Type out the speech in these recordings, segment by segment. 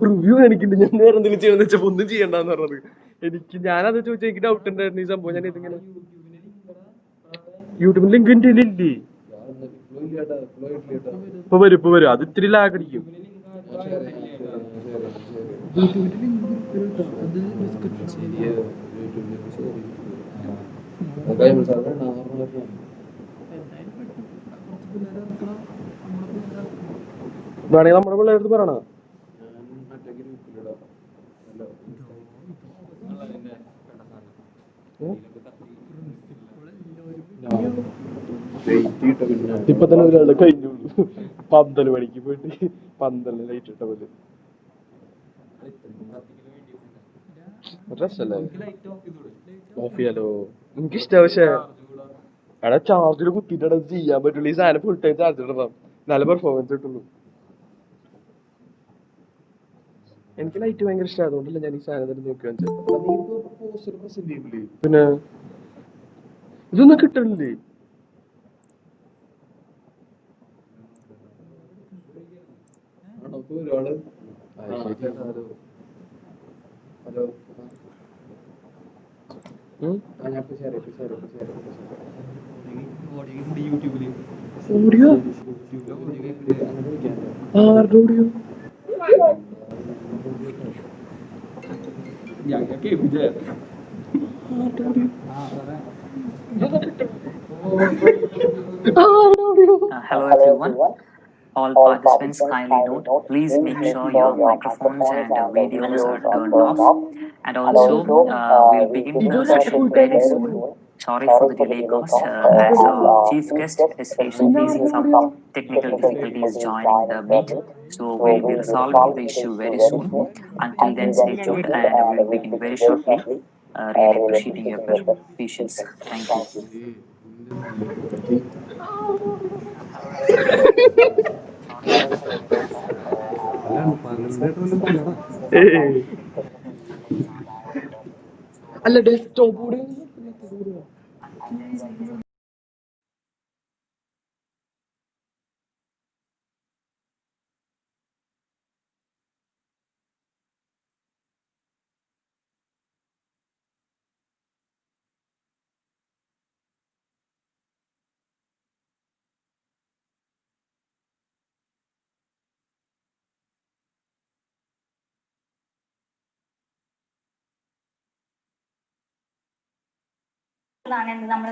Preview കാണിക്കുന്നുണ്ട്. ഞാൻ വേറെ എന്തെങ്കിലും ചെയ്യണമെന്ന് വെച്ചപ്പോ ഒന്നും ചെയ്യണ്ടെന്ന് പറഞ്ഞത്. ഞാനത് ചോദിച്ചാൽ എനിക്ക് ഡൗട്ട് ഉണ്ടായിരുന്നു ഈ സംഭവം. ഞാൻ ഇതിങ്ങനെ യൂട്യൂബിൽ ലിങ്ക് ഇല്ലേ? ഇപ്പൊ വരും. അത് ഇത്തിരി ലാഗ് അടിക്കും. വേണമെങ്കിൽ നമ്മുടെ പിള്ളേർക്ക് പറയണ ഇപ്പൊ തന്നെ ഒരാളുടെ കഴിഞ്ഞു. 12 മണിക്ക് പോയിട്ട് 12 ലൈറ്റ് ഇട്ട പോലെ രസല്ലേ? ഓഫ് ചെയ്യാലോ. എനിക്കിഷ്ട. പക്ഷേ എടാ ചാർജിൽ കുത്തിയിട്ട് ചെയ്യാൻ പറ്റുള്ളൂ. ഈ സാധനം ഫുൾ ടൈം ചാർജ് ഇടണം. നല്ല പെർഫോമൻസ് കിട്ടുള്ളൂ. എനിക്ക് ലൈറ്റ് ഭയങ്കര ഇഷ്ടം. അതുകൊണ്ടല്ല ഞാൻ ഈ സാധനം തന്നെ നോക്കി വെച്ചത്. പിന്നെ ഇതൊന്നും കിട്ടണില്ലേ? ഓഡിയോ ആരുടെ audio? Hello everyone. All participants kindly note, please make sure your microphones and videos are turned off. And also, we'll begin the session very soon. Sorry for the delay caused as our chief guest is facing some technical difficulties joining the meet. So we'll be resolving the issue very soon. Until then, stay tuned and we'll begin very shortly. Really appreciating your patience. Thank you. അല്ല desktop കൂടെ നമ്മൾ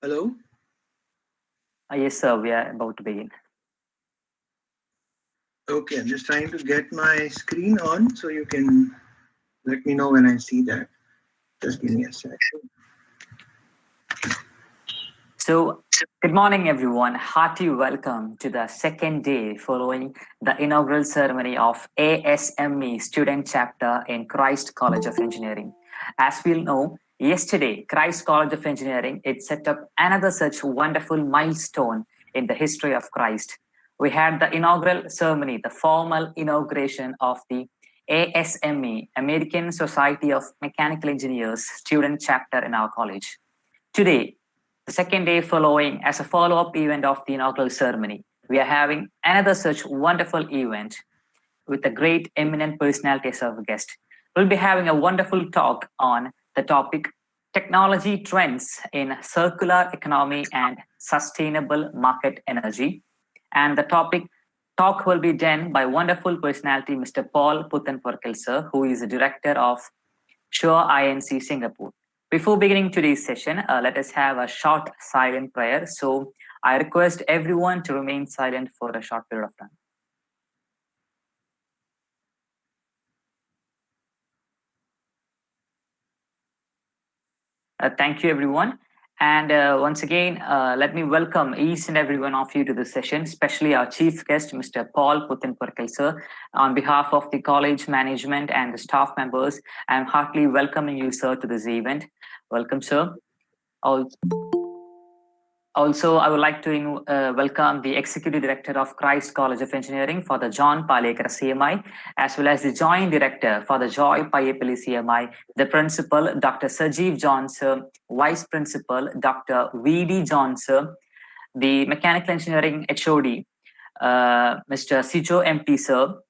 Hello? Yes, sir, we are about to begin. Okay, I'm just trying to get my screen on so you can let me know when I see that. Just give me a second. So, good morning, everyone. Hearty welcome to the second day following the inaugural ceremony of ASME Student Chapter in Christ College of Engineering. As we know, yesterday, Christ College of Engineering it set up another such wonderful milestone in the history of Christ. We had the inaugural ceremony, the formal inauguration of the ASME, American Society of Mechanical Engineers Student Chapter in our college. Today, the second day following, as a follow-up event of the inaugural ceremony, we are having another such wonderful event with a great eminent personality as our guest. We'll be having a wonderful talk on the topic technology trends in circular economy and sustainable market energy. And the talk will be done by wonderful personality Mr. Paul Puthenpurakkal, sir, who is the director of Sure INC Singapore. Before beginning today's session, let us have a short silent prayer. So I request everyone to remain silent for a short period of time. Thank you, everyone. And once again, let me welcome each and every one of you to the session, especially our chief guest, Mr. Paul Puthenpurakkal, sir. On behalf of the college management and the staff members, I'm heartily welcoming you, sir, to this event. Welcome, sir. Also, I would like to welcome the Executive Director of Christ College of Engineering for the John Palekara CMI, as well as the Joint Director for the Joy Payapalli CMI, the Principal, Dr. Sajeev Johnson, Vice Principal, Dr. V.D. Johnson, the Mechanical Engineering HOD, Mr. Sijo MT, sir,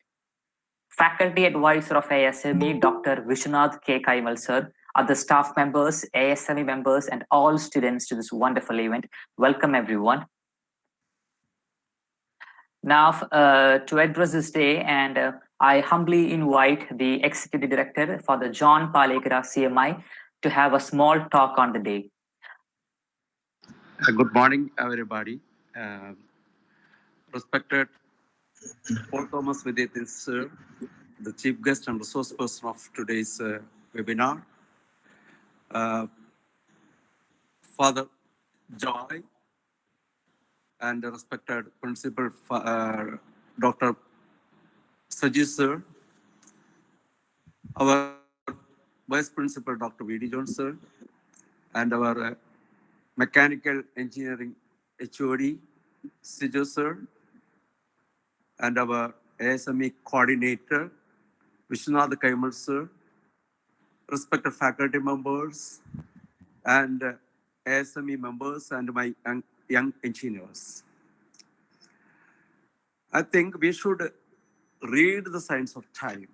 Faculty Advisor of ASME, Dr. Vishwanath K. Kaimal, sir, other staff members, ASME members, and all students to this wonderful event. Welcome, everyone. Now, to address this day, and I humbly invite the Executive Director for the John Palekara CMI to have a small talk on the day. Good morning, everybody. Respected Paul Thomas Vidyathil, sir, the chief guest and resource person of today's webinar. Father Joy and the respected Principal Dr. Sajid, sir, our Vice Principal Dr. V.D. Jones, sir, and our Mechanical Engineering HOD, Sijo, sir, and our ASME Coordinator, Vishwanath Kaimal, sir, respected faculty members, and ASME members, and my young engineers. I think we should read the signs of time.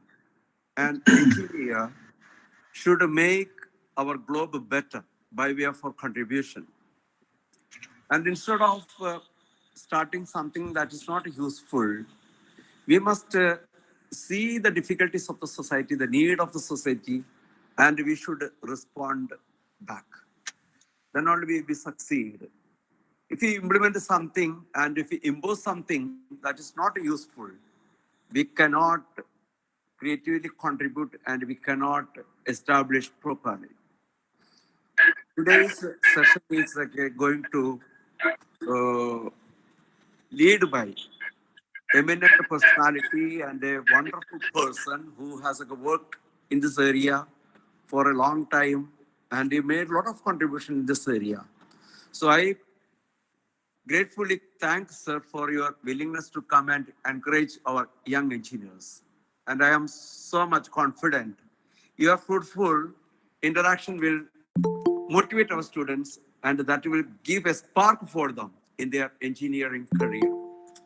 An engineer should make our globe better by way of our contribution. And instead of starting something that is not useful, we must see the difficulties of the society, the need of the society, and we should respond back. Then only we succeed. If we implement something and if we impose something that is not useful, we cannot creatively contribute and we cannot establish properly. Today's session is going to lead by eminent personality and a wonderful person who has worked in this area for a long time, and he made a lot of contribution in this area. So I gratefully thank, sir, for your willingness to come and encourage our young engineers. and I am so much confident your fruitful interaction will motivate our students, and that will give a spark for them in their engineering career.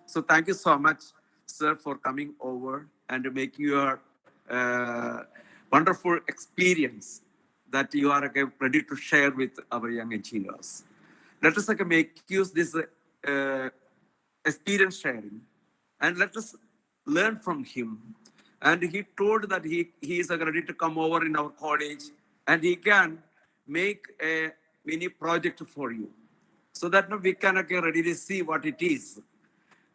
So thank you so much, sir, for coming over and making your wonderful experience that you are ready to share with our young engineers. Let us make use this experience sharing, and let us learn from him. And he told that he is ready to come over in our college, and he can make a mini project for you, so that we can ready to see what it is.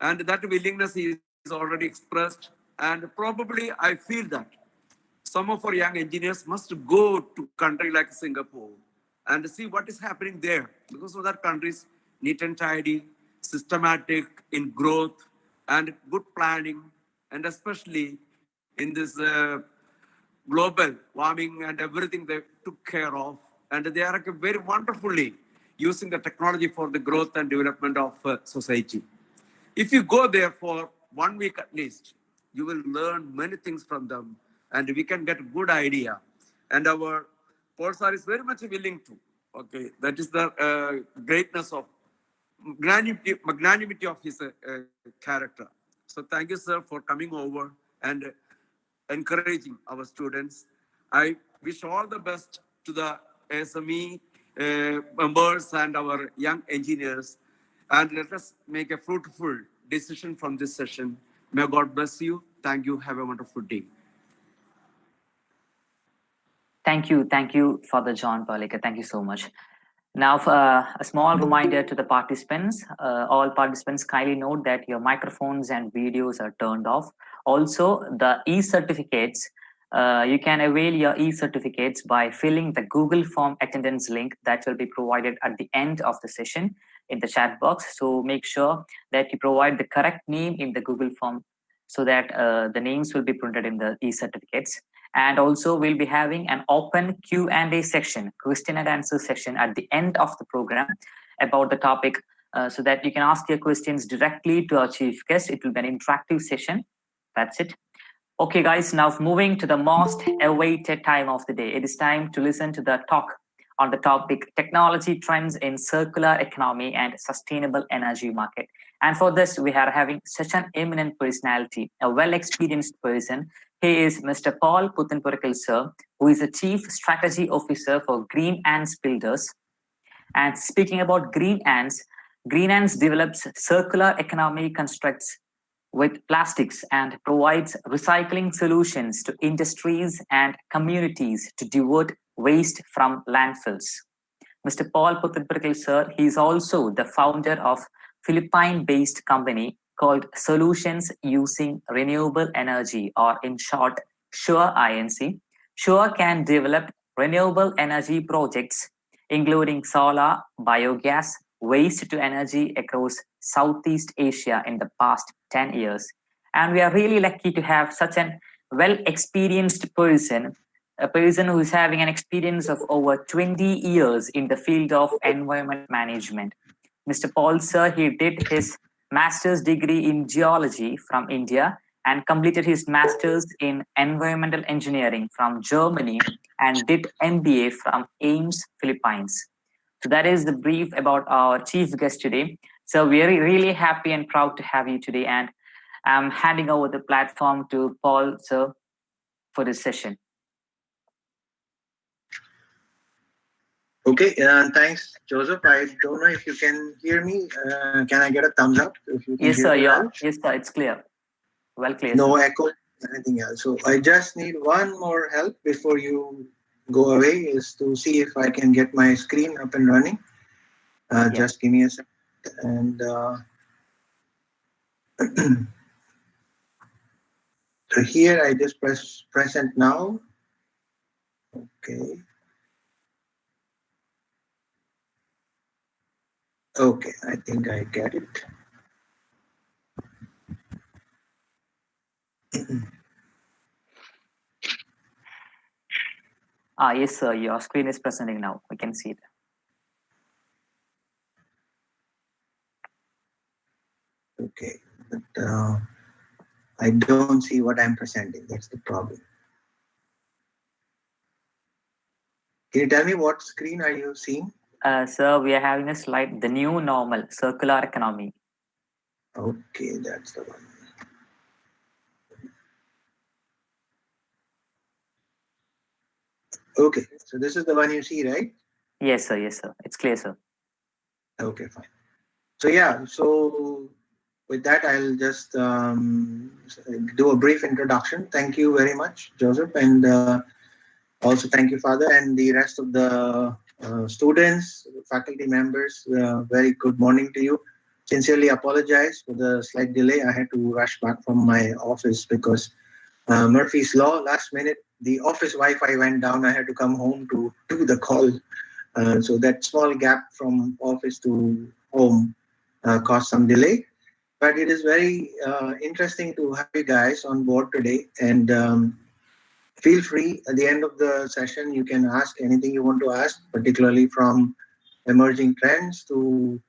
And that willingness is already expressed, and probably I feel that some of our young engineers must go to country like Singapore and see what is happening there, because of that country is neat and tidy, systematic in growth and good planning, and especially in this global warming and everything they took care of. And they are very wonderfully using the technology for the growth and development of society. If you go there for 1 week at least, you will learn many things from them, and we can get a good idea. And our Pulsar is very much willing to. Okay, that is the greatness of magnanimity of his character. So thank you, sir, for coming over and encouraging our students. I wish all the best to the ASME members and our young engineers. And let us make a fruitful decision from this session. May God bless you. Thank you. Have a wonderful day. Thank you, Father John Palika. Thank you so much. Now, a small reminder to the participants. All participants, kindly note that your microphones and videos are turned off. Also, the e-certificates, you can avail your e-certificates by filling the Google Form attendance link that will be provided at the end of the session in the chat box. So make sure that you provide the correct name in the Google Form so that the names will be printed in the e-certificates. And also we'll be having an open Q&A section, question and answer section at the end of the program about the topic, so that you can ask your questions directly to our chief guest. It will be an interactive session. That's it. Okay, guys, now moving to the most awaited time of the day. It is time to listen to the talk on the topic technology trends in circular economy and sustainable energy market. And for this, we are having such an eminent personality, a well-experienced person. He is Mr. Paul Puthenpurakkal, sir, who is the Chief Strategy Officer for Green Ants Builders. And speaking about Green Ants develops circular economy constructs with plastics and provides recycling solutions to industries and communities to divert waste from landfills. Mr. Paul Puthenpurakkal, sir, he is also the founder of Philippine-based company called Solutions Using Renewable Energy, or in short, SURE INC. SURE can develop renewable energy projects, including solar, biogas, waste to energy across Southeast Asia in the past 10 years. And we are really lucky to have such an well-experienced person, a person who is having an experience of over 20 years in the field of environment management. Mr. Paul, sir, he did his master's degree in geology from India and completed his master's in environmental engineering from Germany and did MBA from AIMS, Philippines. So that is the brief about our chief guest today. So we are really happy and proud to have you today, and I'm handing over the platform to Paul, sir, for this session. Okay, thanks, Joseph. I don't know if you can hear me. Can I get a thumbs up if you can Yes, hear sir. me Yeah. well? Yes, sir. It's clear. Well clear. No sir. echo, anything else. So I just need one more help before you go away, is to see if I can get my screen up and running. Just give me a second. And so here I just press present now. Okay. Okay, I think I get it. Yes, sir. Your screen is presenting now. We can see it. Okay, but I don't see what I'm presenting. That's the problem. Can you tell me what screen are you seeing? Sir, we are having a slide, the new normal, circular economy. Okay, that's the one. Okay, so this is the one you see, right? Yes, sir. Yes, sir. It's clear, sir. Okay, fine. So yeah, so with that, I'll just do a brief introduction. Thank you very much, Joseph, and also thank you, Father, and the rest of the students, faculty members. Very good morning to you. Sincerely apologize for the slight delay. I had to rush back from my office because Murphy's Law, last minute, the office Wi-Fi went down. I had to come home to do the call. So that small gap from office to home caused some delay. But it is very interesting to have you guys on board today. And feel free at the end of the session, you can ask anything you want to ask, particularly from emerging trends to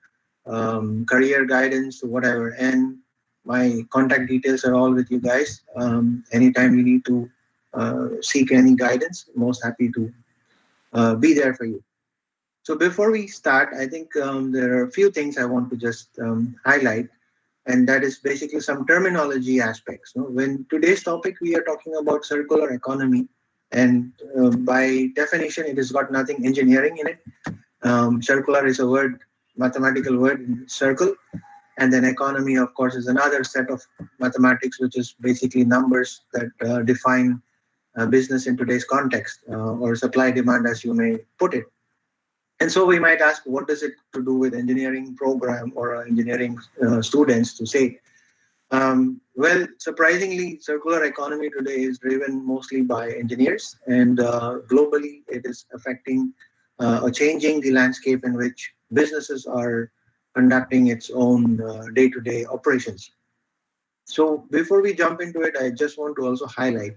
career guidance to whatever. And my contact details are all with you guys. Anytime you need to seek any guidance, most happy to be there for you. So before we start, I think there are a few things I want to just highlight, and that is basically some terminology aspects. When today's topic, we are talking about circular economy, and by definition, it has got nothing engineering in it. Circular is a word, mathematical word, circle, and then economy, of course, is another set of mathematics, which is basically numbers that define business in today's context, or supply demand, as you may put it. And so we might ask, what does it to do with engineering program or engineering students to say? Well, surprisingly, circular economy today is driven mostly by engineers, and globally it is affecting or changing the landscape in which businesses are conducting its own day-to-day operations. So before we jump into it, I just want to also highlight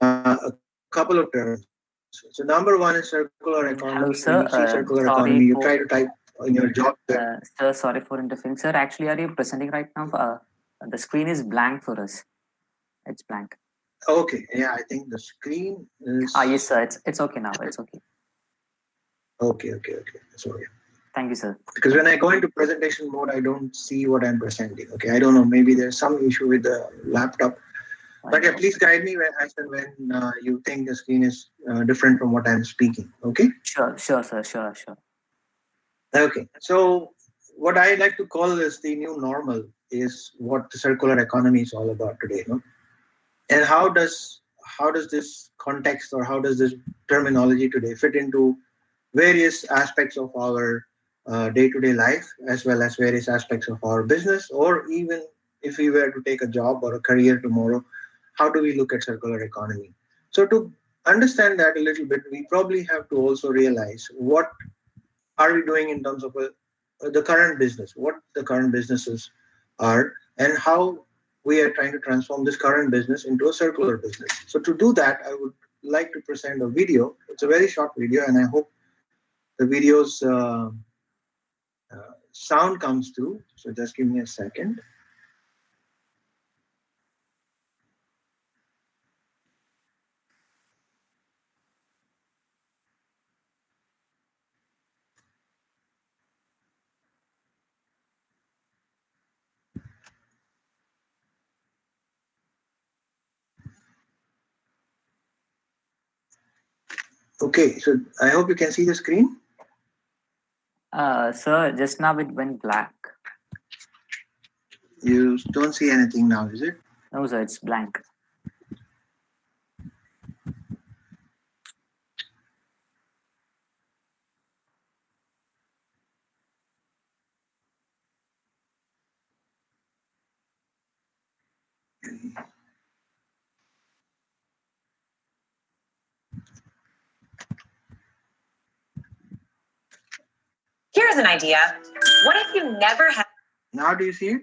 a couple of terms. So number one is circular economy. When you see Hello, circular sir. economy, you try to Sorry type for in your job sir. Sorry for interfering, sir. Actually, are you presenting right now? The screen is blank for us. It's blank. Okay, yeah, I think the screen is. Yes, sir. It's okay now. It's okay. Okay. Sorry. Thank you, sir. Because when I go into presentation mode, I don't see what I'm presenting. Okay, I don't know. Maybe there's some issue with the laptop. But yeah, please guide me when you think the screen is different from what I'm speaking. Okay. Sure, sir. Sure. Okay. So what I like to call is the new normal is what the circular economy is all about today. And how does this context or how does this terminology today fit into various aspects of our day-to-day life, as well as various aspects of our business, or even if we were to take a job or a career tomorrow, how do we look at circular economy? So to understand that a little bit, we probably have to also realize what are we doing in terms of the current business, what the current businesses are, and how we are trying to transform this current business into a circular business. So to do that, I would like to present a video. It's a very short video, and I hope the video's sound comes through. So just give me a second. Okay, so I hope you can see the screen. Sir, just now it went black. You don't see anything now, is it? No, sir. It's blank. Here's an idea. What if you never had... Now do you see it?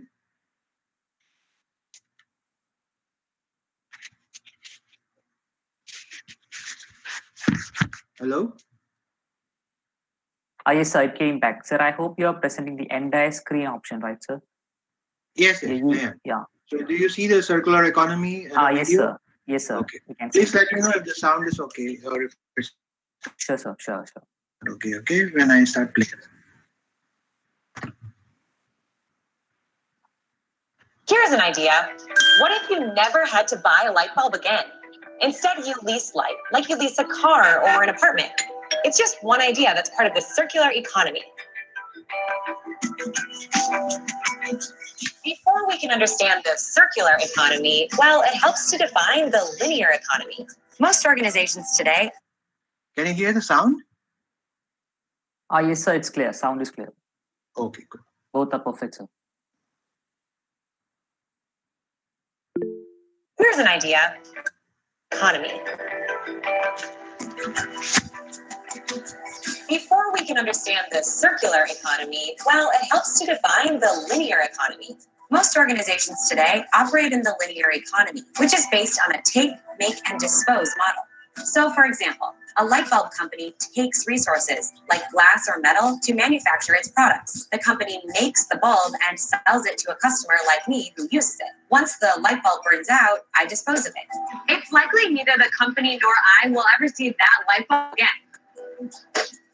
Hello? Yes, sir. It came back. Sir, I hope you are presenting the entire screen option, right, sir? Yes, I am. Yeah. So do you see the circular economy in the Yes, video? sir. Yes, sir. Okay. You can see. Please let me know if the sound is okay or if it's Sure, sir. Sure, sure. okay. Okay, when I start playing. Here's an idea. What if you never had to buy a light bulb again? Instead, you lease light, like you lease a car or an apartment. It's just one idea that's part of the circular economy. Before we can understand the circular economy, well, it helps to define the linear economy. Most organizations today. Can you hear the sound? Yes, sir. It's clear. Sound is clear. Okay, good. Both are perfect, sir. Here's an idea. Economy. Before we can understand the circular economy, well, it helps to define the linear economy. Most organizations today operate in the linear economy, which is based on a take, make, and dispose model. So, for example, a light bulb company takes resources like glass or metal to manufacture its products. The company makes the bulb and sells it to a customer like me who uses it. Once the light bulb burns out, I dispose of it. It's likely neither the company nor I will ever see that light bulb again.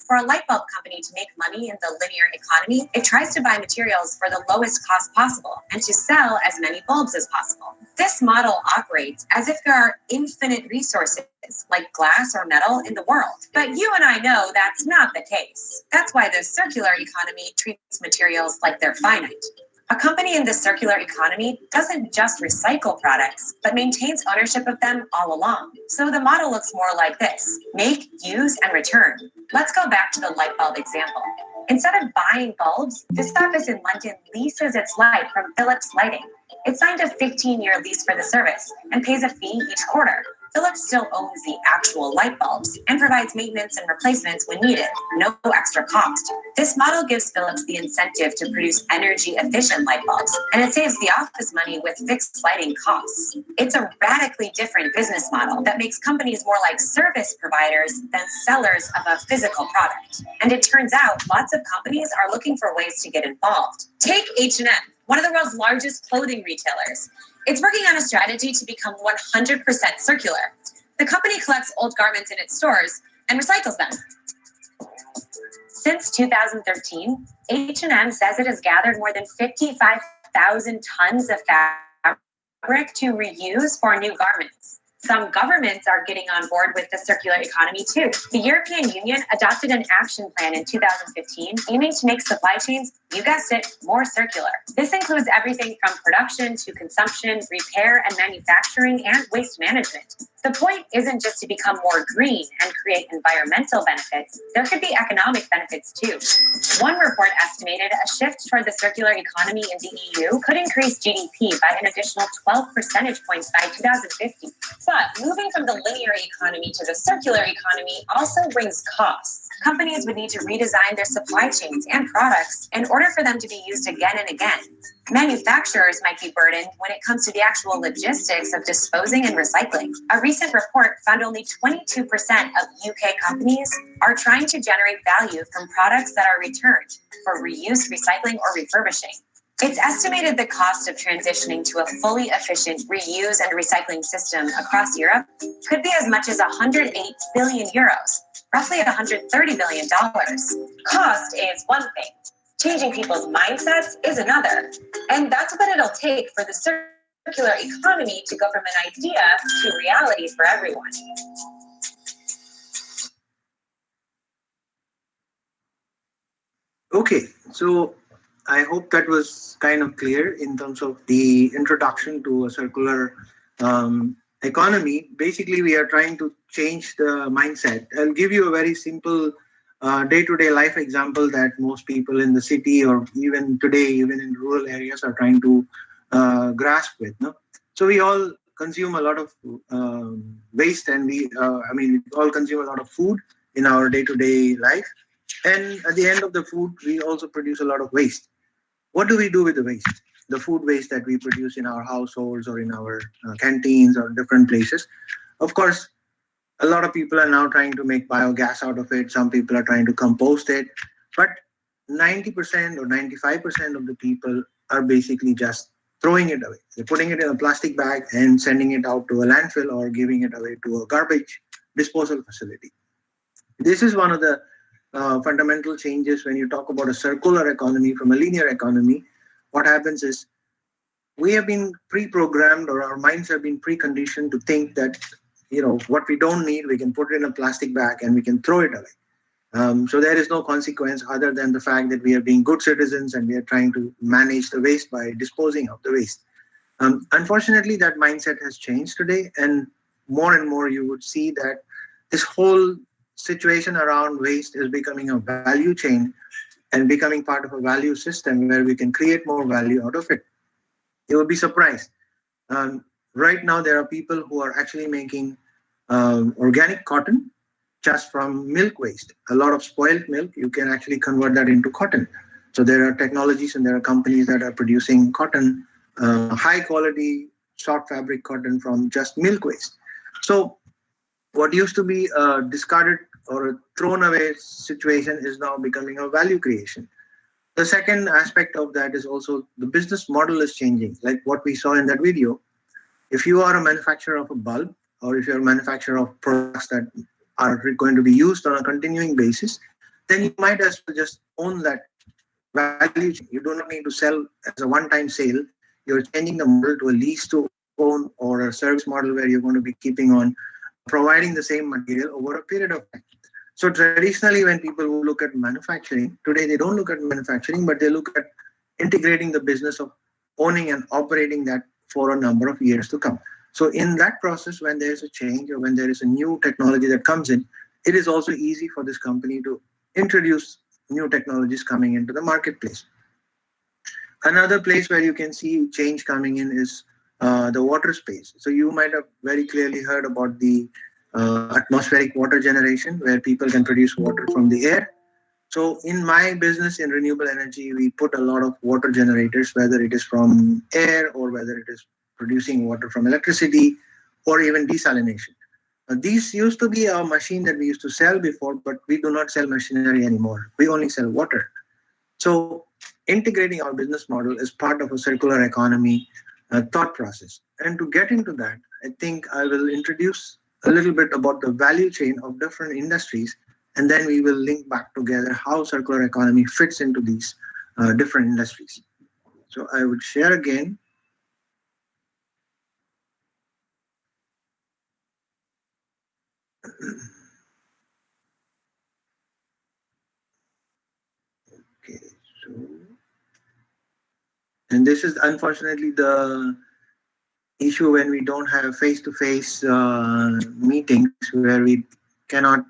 For a light bulb company to make money in the linear economy, it tries to buy materials for the lowest cost possible and to sell as many bulbs as possible. This model operates as if there are infinite resources like glass or metal in the world. But you and I know that's not the case. That's why the circular economy treats materials like they're finite. A company in the circular economy doesn't just recycle products, but maintains ownership of them all along. So the model looks more like this: make, use, and return. Let's go back to the light bulb example. Instead of buying bulbs, this office in London leases its light from Philips Lighting. It signed a 15-year lease for the service and pays a fee each quarter. Philips still owns the actual light bulbs and provides maintenance and replacements when needed, no extra cost. This model gives Philips the incentive to produce energy-efficient light bulbs, and it saves the office money with fixed lighting costs. It's a radically different business model that makes companies more like service providers than sellers of a physical product. And it turns out lots of companies are looking for ways to get involved. Take H&M, one of the world's largest clothing retailers. It's working on a strategy to become 100% circular. The company collects old garments in its stores and recycles them. Since 2013, H&M says it has gathered more than 55,000 tons of fabric to reuse for new garments. Some governments are getting on board with the circular economy too. The European Union adopted an action plan in 2015 aiming to make supply chains, you guessed it, more circular. This includes everything from production to consumption, repair and manufacturing, and waste management. The point isn't just to become more green and create environmental benefits. There could be economic benefits too. One report estimated a shift toward the circular economy in the EU could increase GDP by an additional 12 percentage points by 2050. But moving from the linear economy to the circular economy also brings costs. Companies would need to redesign their supply chains and products in order for them to be used again and again. Manufacturers might be burdened when it comes to the actual logistics of disposing and recycling. A recent report found only 22% of UK companies are trying to generate value from products that are returned for reuse, recycling, or refurbishing. It's estimated the cost of transitioning to a fully efficient reuse and recycling system across Europe could be as much as 108 billion euros, roughly $130 billion. Cost is one thing. Changing people's mindsets is another. And that's what it'll take for the circular economy to go from an idea to reality for everyone. Okay, so I hope that was kind of clear in terms of the introduction to a circular economy. Basically, we are trying to change the mindset. I'll give you a very simple day-to-day life example that most people in the city or even today, even in rural areas, are trying to grasp with. No? So we all consume a lot of waste, and we all consume a lot of food in our day-to-day life. And at the end of the food, we also produce a lot of waste. What do we do with the waste? The food waste that we produce in our households or in our canteens or different places. Of course, a lot of people are now trying to make biogas out of it. Some people are trying to compost it. But 90% or 95% of the people are basically just throwing it away. They're putting it in a plastic bag and sending it out to a landfill or giving it away to a garbage disposal facility. This is one of the fundamental changes when you talk about a circular economy from a linear economy. What happens is we have been pre-programmed, or our minds have been preconditioned to think that, what we don't need, we can put it in a plastic bag and we can throw it away. So there is no consequence other than the fact that we are being good citizens and we are trying to manage the waste by disposing of the waste. Unfortunately, that mindset has changed today, and more you would see that this whole situation around waste is becoming a value chain and becoming part of a value system where we can create more value out of it. You will be surprised. Right now, there are people who are actually making organic cotton just from milk waste. A lot of spoiled milk, you can actually convert that into cotton. So there are technologies and there are companies that are producing cotton, high quality short fabric cotton from just milk waste. So what used to be a discarded or a thrown away situation is now becoming a value creation. The second aspect of that is also the business model is changing. Like what we saw in that video, if you are a manufacturer of a bulb, or if you're a manufacturer of products that are going to be used on a continuing basis, then you might as well just own that value chain. You do not need to sell as a one-time sale. You're changing the model to a lease to own or a service model where you're going to be keeping on providing the same material over a period of time. So traditionally, when people look at manufacturing, today they don't look at manufacturing, but they look at integrating the business of owning and operating that for a number of years to come. So in that process, when there's a change or when there is a new technology that comes in, it is also easy for this company to introduce new technologies coming into the marketplace. Another place where you can see change coming in is the water space. So you might have very clearly heard about the atmospheric water generation, where people can produce water from the air. So in my business in renewable energy, we put a lot of water generators, whether it is from air or whether it is producing water from electricity or even desalination. These used to be a machine that we used to sell before, but we do not sell machinery anymore. We only sell water. So integrating our business model is part of a circular economy thought process. And to get into that, I think I will introduce a little bit about the value chain of different industries, and then we will link back together how circular economy fits into these different industries. So I would share again. Okay, so, and this is unfortunately the issue when we don't have face-to-face meetings where we cannot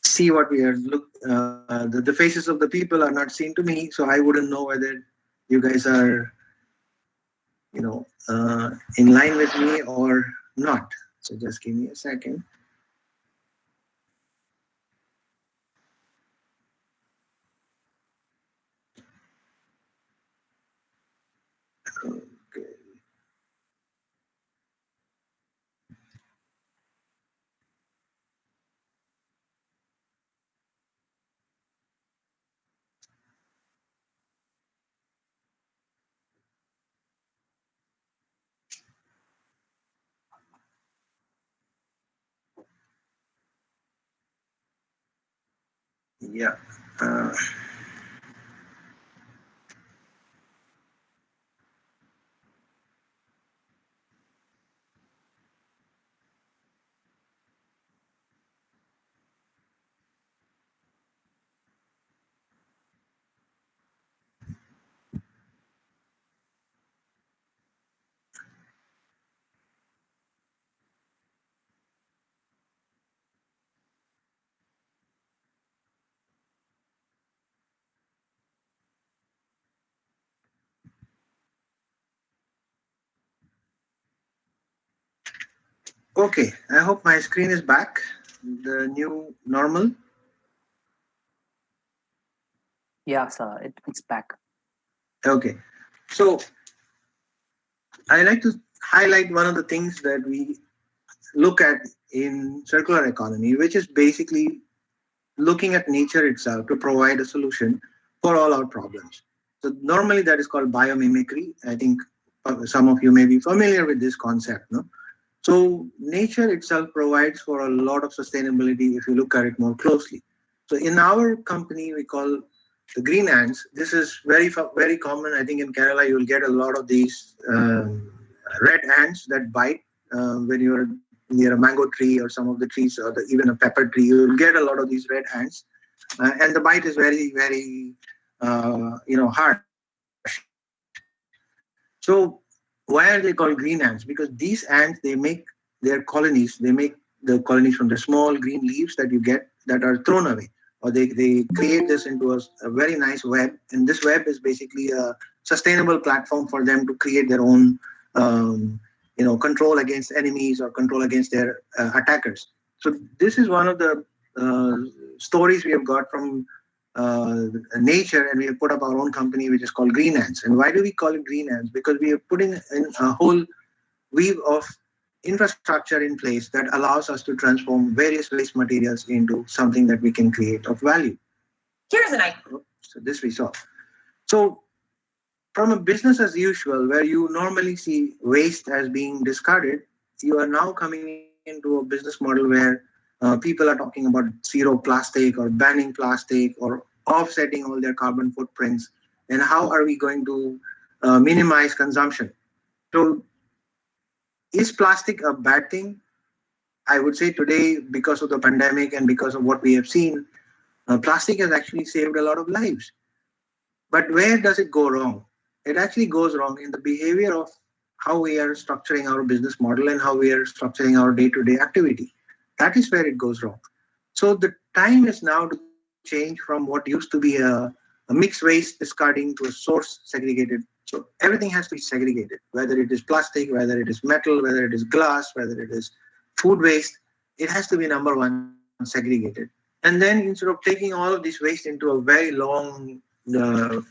see what we are the faces of the people are not seen to me, so I wouldn't know whether you guys are in line with me or not. So just give me a second. Okay. Yeah. Okay, I hope my screen is back. The new normal. Yeah, sir, it's back. Okay, so I like to highlight one of the things that we look at in circular economy, which is basically looking at nature itself to provide a solution for all our problems. So normally that is called biomimicry. I think some of you may be familiar with this concept. No? So nature itself provides for a lot of sustainability if you look at it more closely. So in our company, we call the green ants. This is very common. I think in Kerala, you'll get a lot of these red ants that bite when you're near a mango tree or some of the trees, or even a pepper tree. You'll get a lot of these red ants, and the bite is very harsh. So why are they called green ants? Because these ants, they make their colonies. They make the colonies from the small green leaves that you get that are thrown away, or they create this into a very nice web. And this web is basically a sustainable platform for them to create their own, control against enemies or control against their attackers. So this is one of the stories we have got from nature, and we have put up our own company which is called Green Ants. And why do we call it Green Ants? Because we are putting in a whole weave of infrastructure in place that allows us to transform various waste materials into something that we can create of value. Here's an idea. So this we saw. So from a business as usual, where you normally see waste as being discarded, you are now coming into a business model where people are talking about zero plastic or banning plastic or offsetting all their carbon footprints. And how are we going to minimize consumption? So is plastic a bad thing? I would say today, because of the pandemic and because of what we have seen, plastic has actually saved a lot of lives. But where does it go wrong? It actually goes wrong in the behavior of how we are structuring our business model and how we are structuring our day-to-day activity. That is where it goes wrong. So the time is now to change from what used to be a mixed waste discarding to a source segregated. So everything has to be segregated, whether it is plastic, whether it is metal, whether it is glass, whether it is food waste. It has to be number one, segregated. And then instead of taking all of this waste into a very long,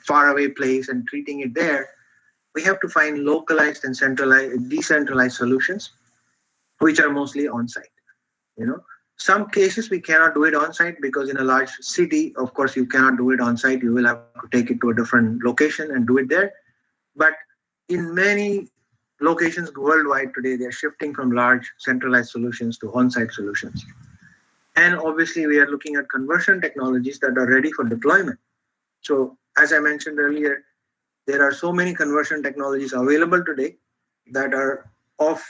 faraway place and treating it there, we have to find localized and centralized, decentralized solutions, which are mostly on-site. Some cases we cannot do it on-site because in a large city, of course, you cannot do it on-site. You will have to take it to a different location and do it there. But in many locations worldwide today, they're shifting from large centralized solutions to on-site solutions. And obviously, we are looking at conversion technologies that are ready for deployment. So as I mentioned earlier, there are so many conversion technologies available today that are of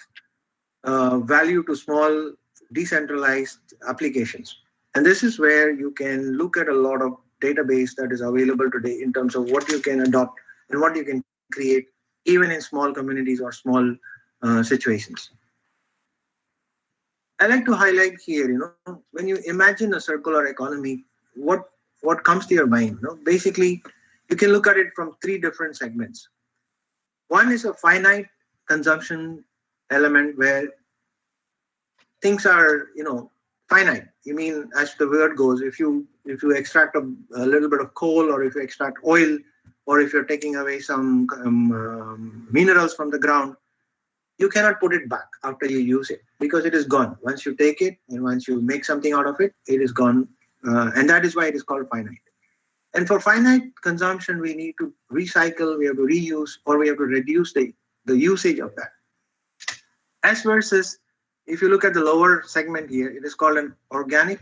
value to small decentralized applications. And this is where you can look at a lot of database that is available today in terms of what you can adopt and what you can create, even in small communities or small situations. I like to highlight here, when you imagine a circular economy, what comes to your mind? Basically, you can look at it from three different segments. One is a finite consumption element where things are, finite. You mean, as the word goes, if you extract a little bit of coal, or if you extract oil, or if you're taking away some minerals from the ground, you cannot put it back after you use it because it is gone. Once you take it and once you make something out of it, it is gone. And that is why it is called finite. And for finite consumption, we need to recycle, we have to reuse, or we have to reduce the usage of that. As versus, if you look at the lower segment here, it is called an organic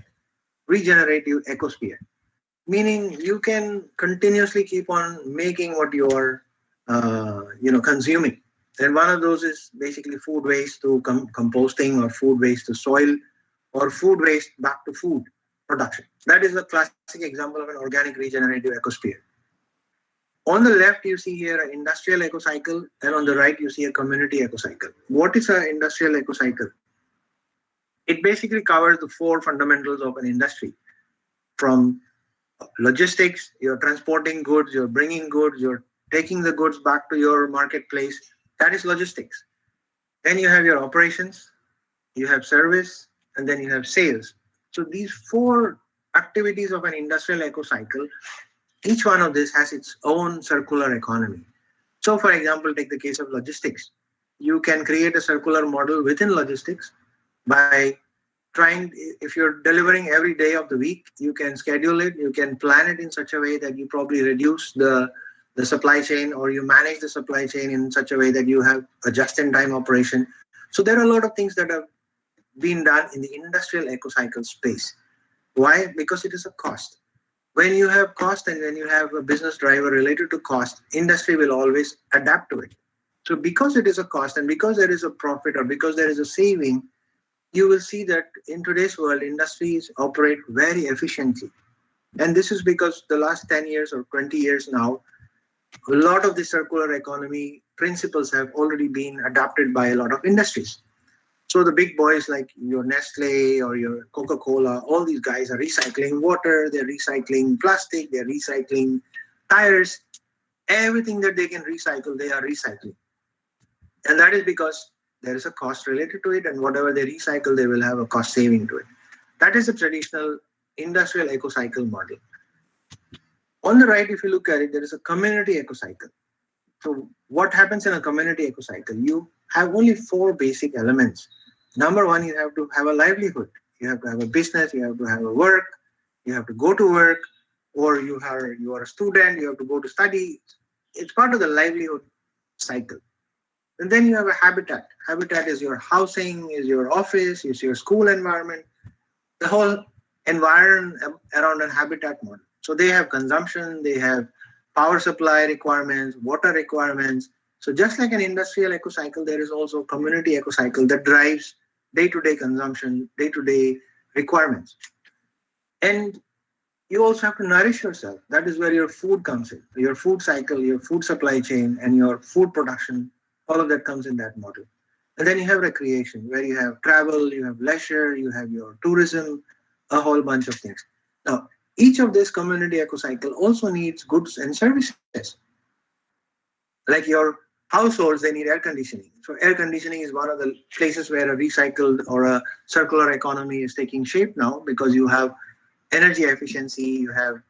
regenerative ecosphere, meaning you can continuously keep on making what you are consuming. And one of those is basically food waste to composting, or food waste to soil, or food waste back to food production. That is a classic example of an organic regenerative ecosphere. On the left, you see here an industrial ecocycle, and on the right, you see a community ecocycle. What is an industrial ecocycle? It basically covers the four fundamentals of an industry. From logistics, you're transporting goods, you're bringing goods, you're taking the goods back to your marketplace. That is logistics. Then you have your operations, you have service, and then you have sales. So these four activities of an industrial ecocycle, each one of this has its own circular economy. So for example, take the case of logistics. You can create a circular model within logistics by trying, if you're delivering every day of the week, you can schedule it, you can plan it in such a way that you probably reduce the the supply chain, or you manage the supply chain in such a way that you have a just-in-time operation. So there are a lot of things that have been done in the industrial ecocycle space. Why? Because it is a cost. When you have cost and when you have a business driver related to cost, industry will always adapt to it. So because it is a cost and because there is a profit or because there is a saving, you will see that in today's world, industries operate very efficiently. And this is because the last 10 years or 20 years now, a lot of the circular economy principles have already been adopted by a lot of industries. So the big boys like your Nestle or your Coca-Cola, all these guys are recycling water, they're recycling plastic, they're recycling tires, everything that they can recycle, they are recycling. And that is because there is a cost related to it, and whatever they recycle, they will have a cost saving to it. That is a traditional industrial ecocycle model. On the right, if you look at it, there is a community ecocycle. So what happens in a community ecocycle? You have only 4 basic elements. Number one, you have to have a livelihood. You have to have a business, you have to have a work, you have to go to work, or you are a student, you have to go to study. It's part of the livelihood cycle. And then you have a habitat. Habitat is your housing, is your office, is your school environment, the whole environment around a habitat model. So they have consumption, they have power supply requirements, water requirements. So just like an industrial ecocycle, there is also a community ecocycle that drives day-to-day consumption, day-to-day requirements. And you also have to nourish yourself. That is where your food comes in. Your food cycle, your food supply chain, and your food production, all of that comes in that model. And then you have recreation, where you have travel, you have leisure, you have your tourism, a whole bunch of things. Now, each of this community ecocycle also needs goods and services. Like your households, they need air conditioning. So air conditioning is one of the places where a recycled or a circular economy is taking shape now, because you have energy efficiency, you have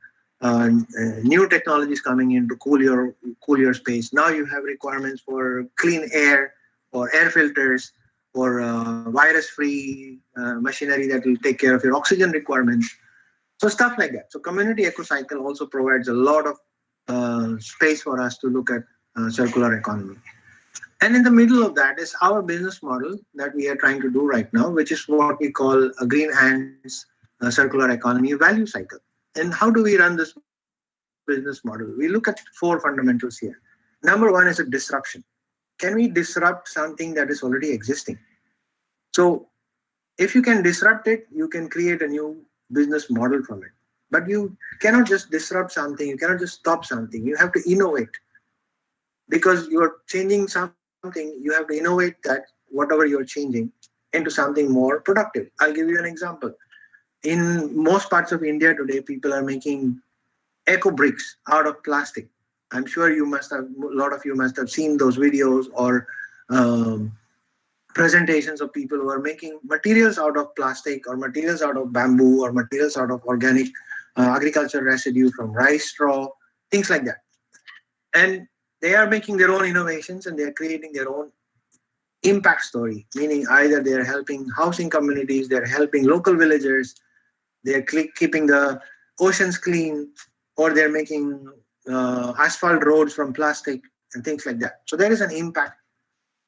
new technologies coming in to cool your space. Now you have requirements for clean air, or air filters, or virus-free machinery that will take care of your oxygen requirements. So stuff like that. So community ecocycle also provides a lot of space for us to look at circular economy. And in the middle of that is our business model that we are trying to do right now, which is what we call a green hands circular economy value cycle. And how do we run this business model? We look at 4 fundamentals here. Number one is a disruption. Can we disrupt something that is already existing? So if you can disrupt it, you can create a new business model from it. But you cannot just disrupt something, you cannot just stop something. You have to innovate. Because you're changing something, you have to innovate that whatever you're changing into something more productive. I'll give you an example. In most parts of India today, people are making eco bricks out of plastic. I'm sure a lot of you must have seen those videos or presentations of people who are making materials out of plastic, or materials out of bamboo, or materials out of organic agriculture residue from rice straw, things like that. And they are making their own innovations, and they are creating their own impact story, meaning either they are helping housing communities, they're helping local villagers, they're keeping the oceans clean, or they're making asphalt roads from plastic and things like that. So there is an impact.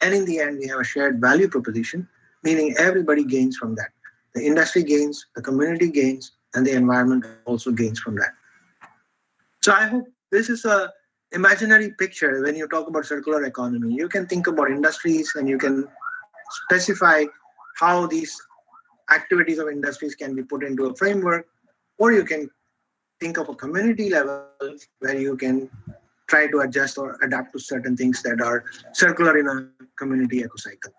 And in the end, we have a shared value proposition, meaning everybody gains from that. The industry gains, the community gains, and the environment also gains from that. So I hope this is a imaginary picture. When you talk about circular economy, you can think about industries and you can specify how these activities of industries can be put into a framework, or you can think of a community level where you can try to adjust or adapt to certain things that are circular in a community ecocycle.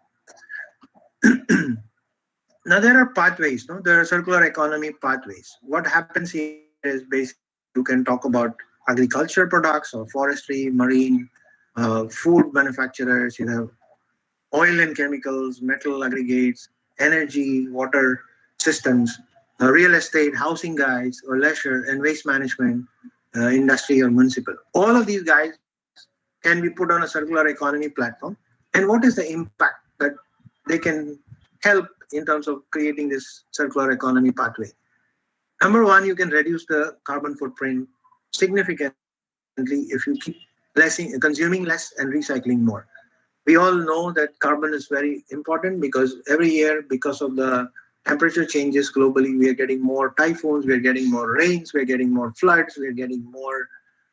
Now there are pathways, no? There are circular economy pathways. What happens here is basically you can talk about agriculture products or forestry, marine, food manufacturers, you have oil and chemicals, metal aggregates, energy, water systems, real estate, housing guys, or leisure and waste management, industry or municipal. All of these guys can be put on a circular economy platform. And what is the impact that they can help in terms of creating this circular economy pathway? Number one, you can reduce the carbon footprint significantly if you keep consuming less and recycling more. We all know that carbon is very important because every year, because of the temperature changes globally, we are getting more typhoons, we are getting more rains, we are getting more floods, we are getting more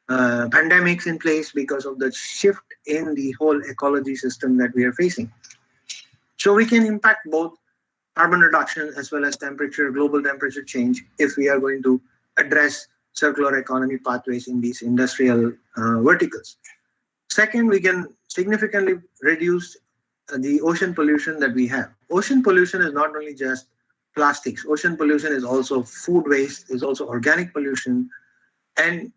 pandemics in place because of the shift in the whole ecology system that we are facing. So we can impact both carbon reduction as well as global temperature change if we are going to address circular economy pathways in these industrial verticals. Second, we can significantly reduce the ocean pollution that we have. Ocean pollution is not only just plastics. Ocean pollution is also food waste, is also organic pollution. And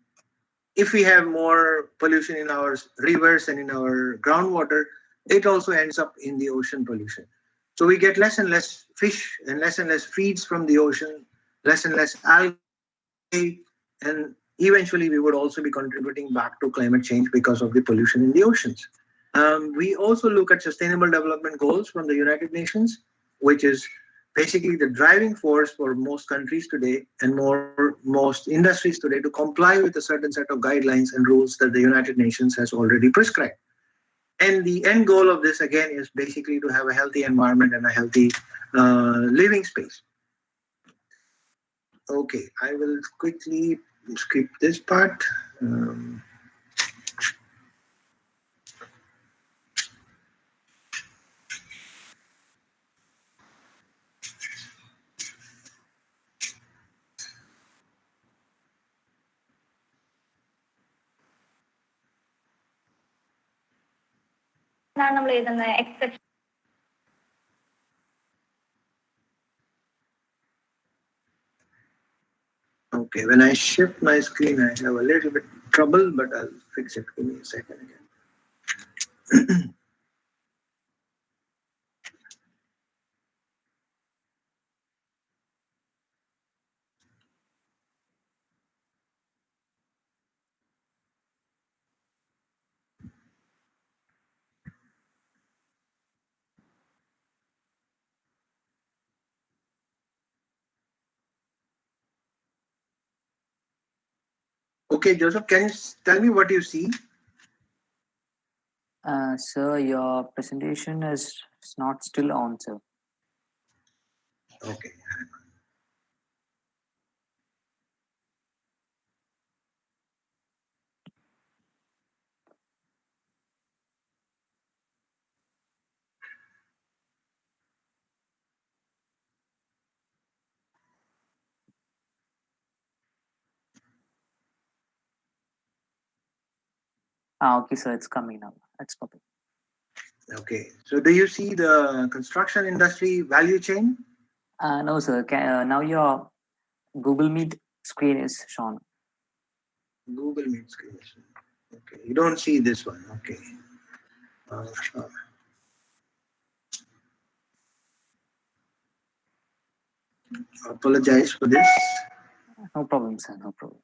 if we have more pollution in our rivers and in our groundwater, it also ends up in the ocean pollution. So we get less and less fish and less feeds from the ocean, less and less algae, and eventually we would also be contributing back to climate change because of the pollution in the oceans. We also look at sustainable development goals from the United Nations, which is basically the driving force for most countries today and most industries today to comply with a certain set of guidelines and rules that the United Nations has already prescribed. And the end goal of this, again, is basically to have a healthy environment and a healthy living space. Okay, I will quickly skip this part. നമ്മൾ എഴുതുന്നത് exception. Okay, when I shift my screen, I have a little bit trouble, but I'll fix it. Give me a second again. Okay, Joseph, can you tell me what you see? Sir, your presentation is not still on, sir. Okay. Okay, sir, it's coming now. It's popping. Okay, so do you see the construction industry value chain? No, sir. Now your Google Meet screen is shown. Google Meet screen. Okay, you don't see this one. Okay. Apologize for this. No problem, sir. No problem.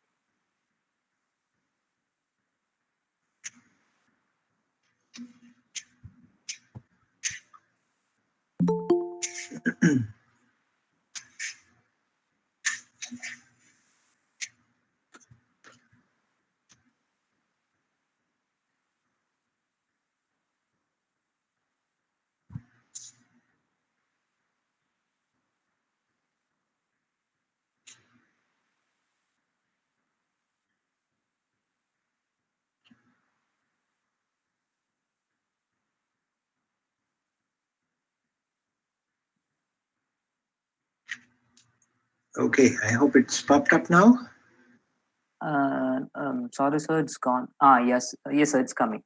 Okay, I hope it's popped up now. Sorry, sir, it's gone. Yes, sir, it's coming.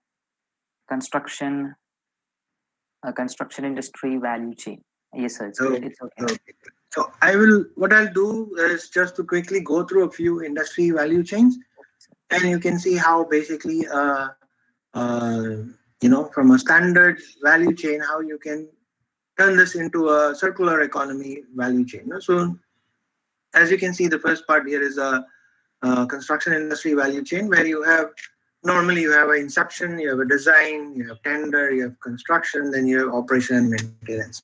Construction industry value chain. Yes, sir, it's good. It's okay. Okay. So what I'll do is just to quickly go through a few industry value chains, and you can see how basically, from a standard value chain, how you can turn this into a circular economy value chain. So as you can see, the first part here is a construction industry value chain where normally you have an inception, you have a design, you have tender, you have construction, then you have operation and maintenance.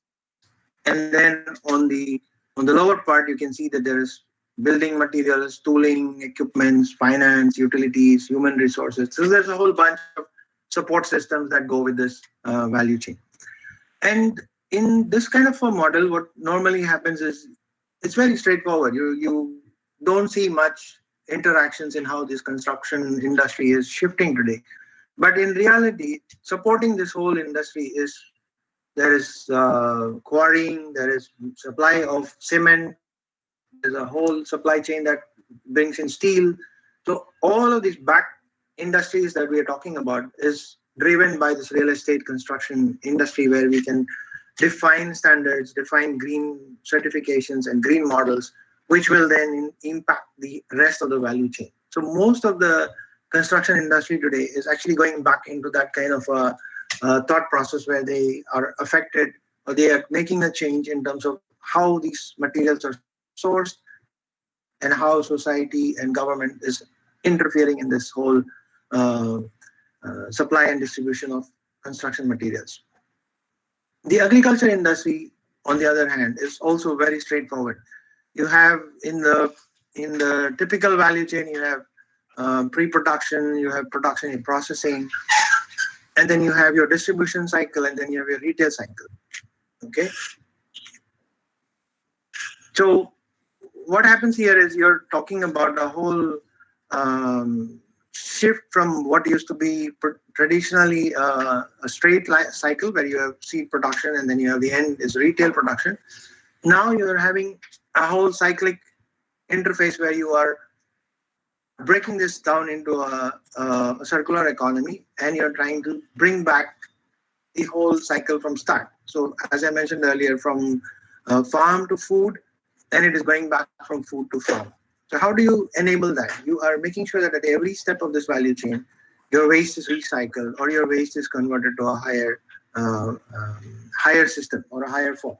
And then on the lower part, you can see that there is building materials, tooling, equipments, finance, utilities, human resources. So there's a whole bunch of support systems that go with this value chain. And in this kind of a model, what normally happens is it's very straightforward. You don't see much interactions in how this construction industry is shifting today. But in reality, supporting this whole industry is there is quarrying, there is supply of cement, there's a whole supply chain that brings in steel. So all of these back industries that we are talking about is driven by this real estate construction industry, where we can define standards, define green certifications and green models, which will then impact the rest of the value chain. So most of the construction industry today is actually going back into that kind of thought process, where they are affected or they are making a change in terms of how these materials are sourced and how society and government is interfering in this whole supply and distribution of construction materials. The agriculture industry, on the other hand, is also very straightforward. You have in the typical value chain, you have pre-production, you have production and processing, and then you have your distribution cycle, and then you have your retail cycle. Okay. So what happens here is you're talking about a whole shift from what used to be traditionally a straight cycle, where you have seed production and then you have the end is retail production. Now you're having a whole cyclic interface where you are breaking this down into a circular economy, and you're trying to bring back the whole cycle from start. So as I mentioned earlier, from farm to food, and it is going back from food to farm. So how do you enable that? You are making sure that at every step of this value chain, your waste is recycled or your waste is converted to a higher system or a higher form.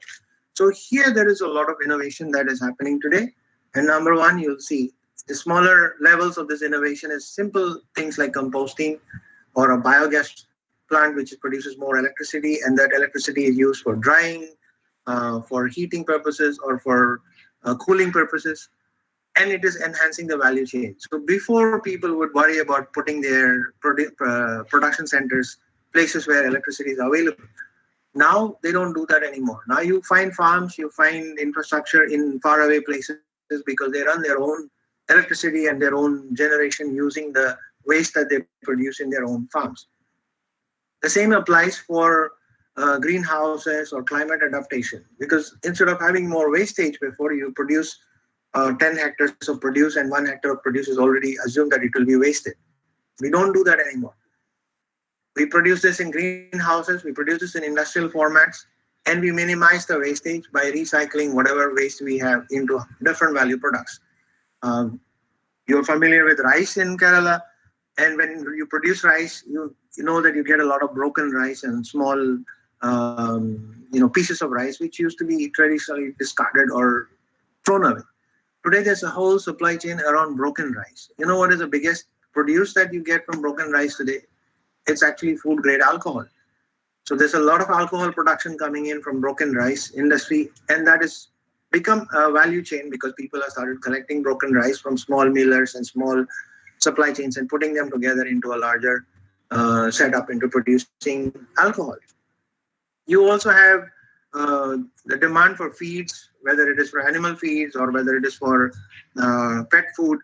So here there is a lot of innovation that is happening today. And number one, you'll see the smaller levels of this innovation is simple things like composting or a biogas plant which produces more electricity, and that electricity is used for drying, for heating purposes, or for cooling purposes, and it is enhancing the value chain. So before, people would worry about putting their production centers places where electricity is available. Now they don't do that anymore. Now you find farms, you find infrastructure in faraway places because they run their own electricity and their own generation using the waste that they produce in their own farms. The same applies for greenhouses or climate adaptation, because instead of having more wastage before, you produce 10 hectares of produce and 1 hectare of produce is already assumed that it will be wasted. We don't do that anymore. We produce this in greenhouses, we produce this in industrial formats, and we minimize the wastage by recycling whatever waste we have into different value products. You're familiar with rice in Kerala, and when you produce rice, you know that you get a lot of broken rice and small pieces of rice which used to be traditionally discarded or thrown away. Today there's a whole supply chain around broken rice. You know what is the biggest produce that you get from broken rice today? It's actually food grade alcohol. So there's a lot of alcohol production coming in from broken rice industry, and that has become a value chain because people have started collecting broken rice from small millers and small supply chains and putting them together into a larger setup into producing alcohol. You also have the demand for feeds, whether it is for animal feeds or whether it is for pet food.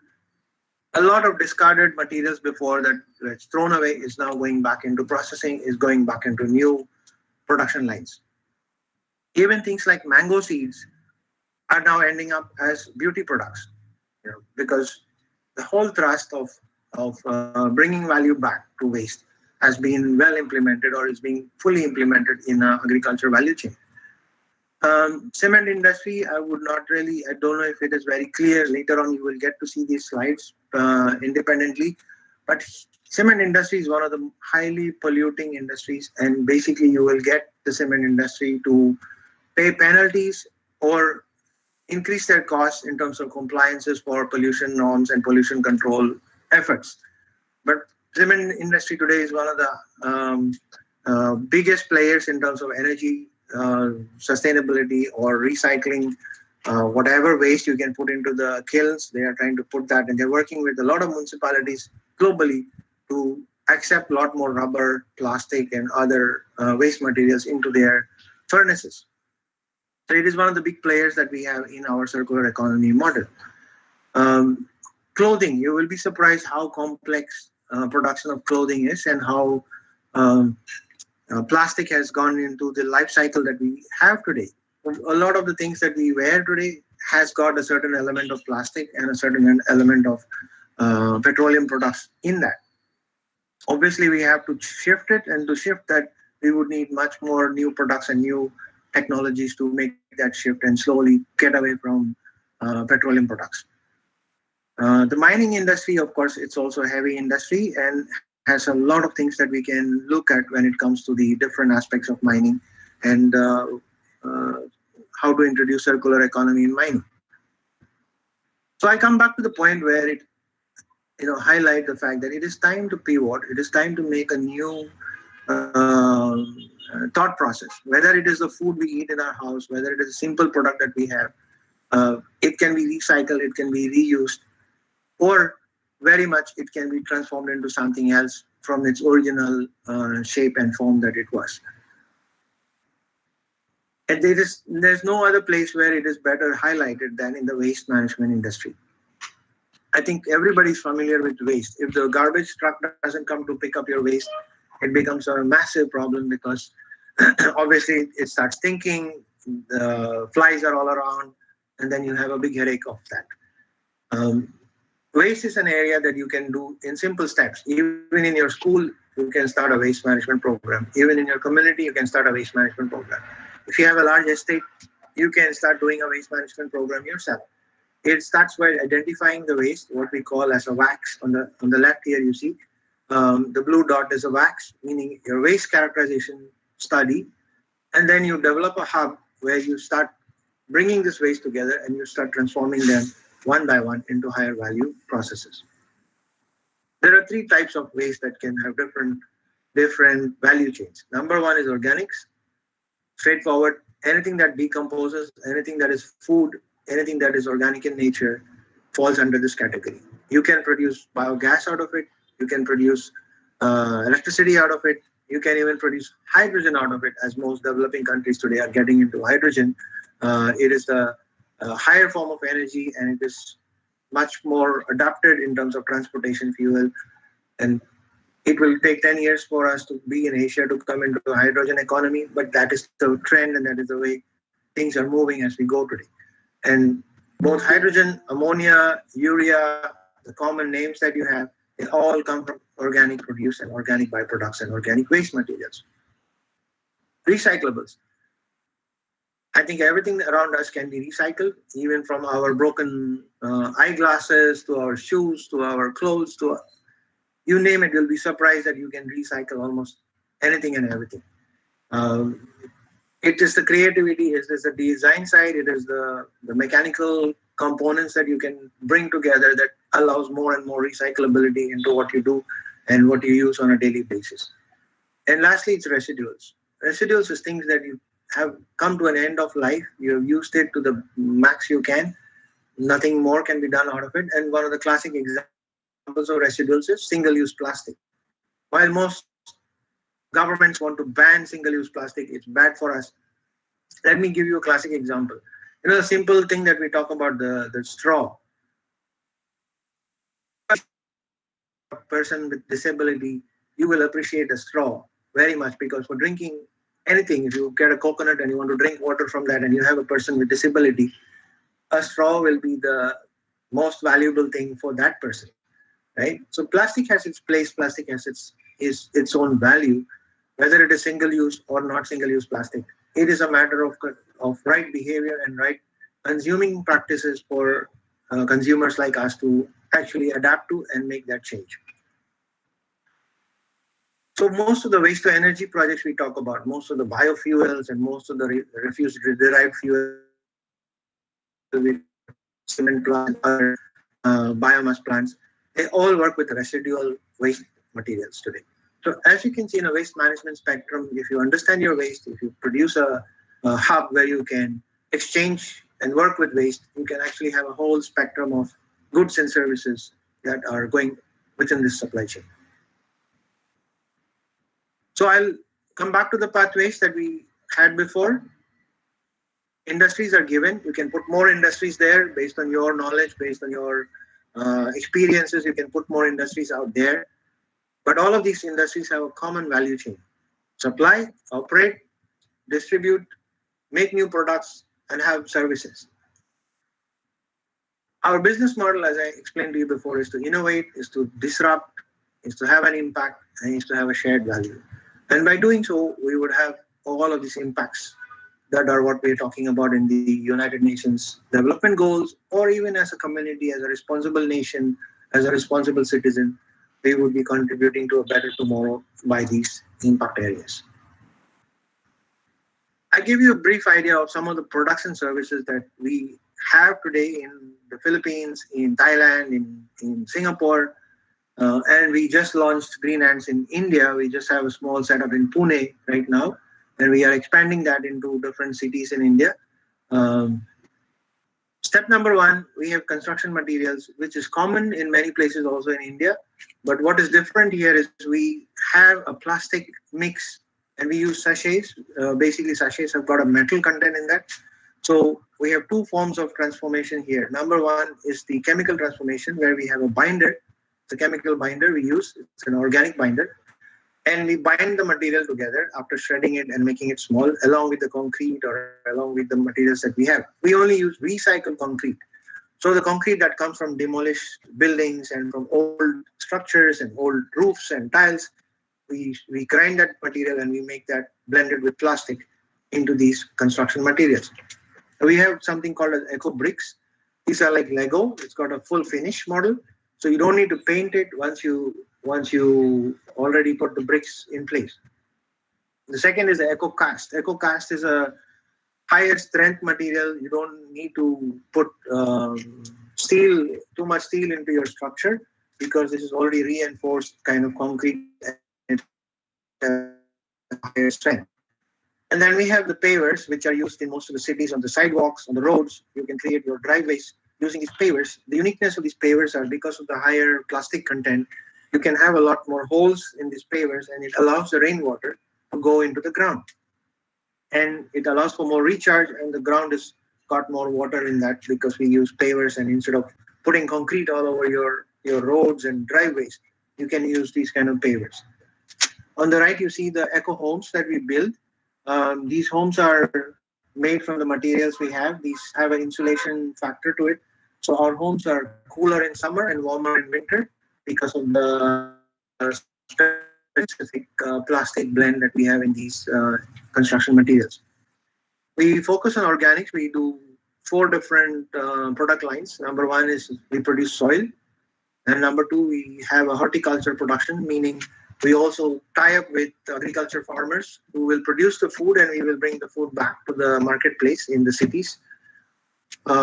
A lot of discarded materials before that it's thrown away is now going back into processing, is going back into new production lines. Even things like mango seeds are now ending up as beauty products, because the whole thrust of bringing value back to waste has been well implemented or is being fully implemented in agriculture value chain. Cement industry, I don't know if it is very clear. Later on, you will get to see these slides independently. But cement industry is one of the highly polluting industries, and basically you will get the cement industry to pay penalties or increase their costs in terms of compliances for pollution norms and pollution control efforts. But cement industry today is one of the biggest players in terms of energy sustainability or recycling whatever waste you can put into the kilns, they are trying to put that, and they're working with a lot of municipalities globally to accept a lot more rubber, plastic, and other waste materials into their furnaces. So it is one of the big players that we have in our circular economy model. Clothing, you will be surprised how complex production of clothing is, and how plastic has gone into the life cycle that we have today. A lot of the things that we wear today has got a certain element of plastic and a certain element of petroleum products in that. Obviously, we have to shift it, and to shift that, we would need much more new products and new technologies to make that shift and slowly get away from petroleum products. The mining industry, of course, it's also a heavy industry and has a lot of things that we can look at when it comes to the different aspects of mining and how to introduce circular economy in mining. So I come back to the point where it highlight the fact that it is time to pivot. It is time to make a new thought process. Whether it is the food we eat in our house, whether it is a simple product that we have, it can be recycled, it can be reused, or very much it can be transformed into something else from its original shape and form that it was. And there's no other place where it is better highlighted than in the waste management industry. I think everybody's familiar with waste. If the garbage truck doesn't come to pick up your waste, it becomes a massive problem, because obviously it starts stinking, the flies are all around, and then you have a big headache of that. Waste is an area that you can do in simple steps. Even in your school, you can start a waste management program. Even in your community, you can start a waste management program. If you have a large estate, you can start doing a waste management program yourself. It starts by identifying the waste, what we call as a wax. On the left here, you see the blue dot is a wax, meaning your waste characterization study. And then you develop a hub where you start bringing this waste together and you start transforming them one by one into higher value processes. There are three types of waste that can have different value chains. Number one is organics, straightforward. Anything that decomposes, anything that is food, anything that is organic in nature falls under this category. You can produce biogas out of it. You can produce electricity out of it. You can even produce hydrogen out of it, as most developing countries today are getting into hydrogen. It is the higher form of energy, and it is much more adapted in terms of transportation fuel. And it will take 10 years for us to be in Asia to come into the hydrogen economy, but that is the trend and that is the way things are moving as we go today. And both hydrogen, ammonia, urea, the common names that you have, they all come from organic produce and organic byproducts and organic waste materials. Recyclables. I think everything around us can be recycled, even from our broken eyeglasses to our shoes to our clothes to you name it. You'll be surprised that you can recycle almost anything and everything. It is the creativity, it is the design side, it is the mechanical components that you can bring together that allows more and more recyclability into what you do and what you use on a daily basis. And lastly, it's residuals. Residuals is things that you have come to an end of life. You have used it to the max you can. Nothing more can be done out of it. And one of the classic examples of residuals is single-use plastic. While most governments want to ban single-use plastic, it's bad for us. Let me give you a classic example. The simple thing that we talk about, the straw. A person with disability, you will appreciate a straw very much, because for drinking anything, if you get a coconut and you want to drink water from that and you have a person with disability, a straw will be the most valuable thing for that person, right? So plastic has its place, plastic has its own value, whether it is single-use or not single-use plastic. It is a matter of right behavior and right consuming practices for consumers like us to actually adapt to and make that change. So most of the waste to energy projects we talk about, most of the biofuels and most of the refuse-derived fuel, cement plants, other biomass plants, they all work with residual waste materials today. So as you can see in a waste management spectrum, if you understand your waste, if you produce a hub where you can exchange and work with waste, you can actually have a whole spectrum of goods and services that are going within this supply chain. So I'll come back to the pathways that we had before. Industries are given. You can put more industries there based on your knowledge, based on your experiences. You can put more industries out there. But all of these industries have a common value chain. Supply, operate, distribute, make new products, and have services. Our business model, as I explained to you before, is to innovate, is to disrupt, is to have an impact, and is to have a shared value. And by doing so, we would have all of these impacts that are what we're talking about in the United Nations development goals, or even as a community, as a responsible nation, as a responsible citizen, we would be contributing to a better tomorrow by these impact areas. I give you a brief idea of some of the products and services that we have today in the Philippines, in Thailand, in Singapore, and we just launched Green Ants in India. We just have a small setup in Pune right now, and we are expanding that into different cities in India. Step number one, we have construction materials, which is common in many places also in India. But what is different here is we have a plastic mix and we use sachets. Basically, sachets have got a metal content in that. So we have two forms of transformation here. Number one is the chemical transformation, where we have a binder. It's a chemical binder we use. It's an organic binder. And we bind the material together after shredding it and making it small, along with the concrete or along with the materials that we have. We only use recycled concrete. So the concrete that comes from demolished buildings and from old structures and old roofs and tiles, we grind that material and we make that blended with plastic into these construction materials. We have something called as eco bricks. These are like Lego. It's got a full finish model. So you don't need to paint it once you already put the bricks in place. The second is the eco cast. Eco cast is a higher strength material. You don't need to put too much steel into your structure, because this is already reinforced kind of concrete and higher strength. And then we have the pavers, which are used in most of the cities, on the sidewalks, on the roads. You can create your driveways using these pavers. The uniqueness of these pavers are because of the higher plastic content, you can have a lot more holes in these pavers, and it allows the rainwater to go into the ground. And it allows for more recharge, and the ground has got more water in that because we use pavers, and instead of putting concrete all over your roads and driveways, you can use these kind of pavers. On the right, you see the eco homes that we build. These homes are made from the materials we have. These have an insulation factor to it. So our homes are cooler in summer and warmer in winter because of the specific plastic blend that we have in these construction materials. We focus on organics. We do 4 different product lines. Number one is we produce soil. And number 2, we have a horticulture production, meaning we also tie up with agriculture farmers who will produce the food, and we will bring the food back to the marketplace in the cities.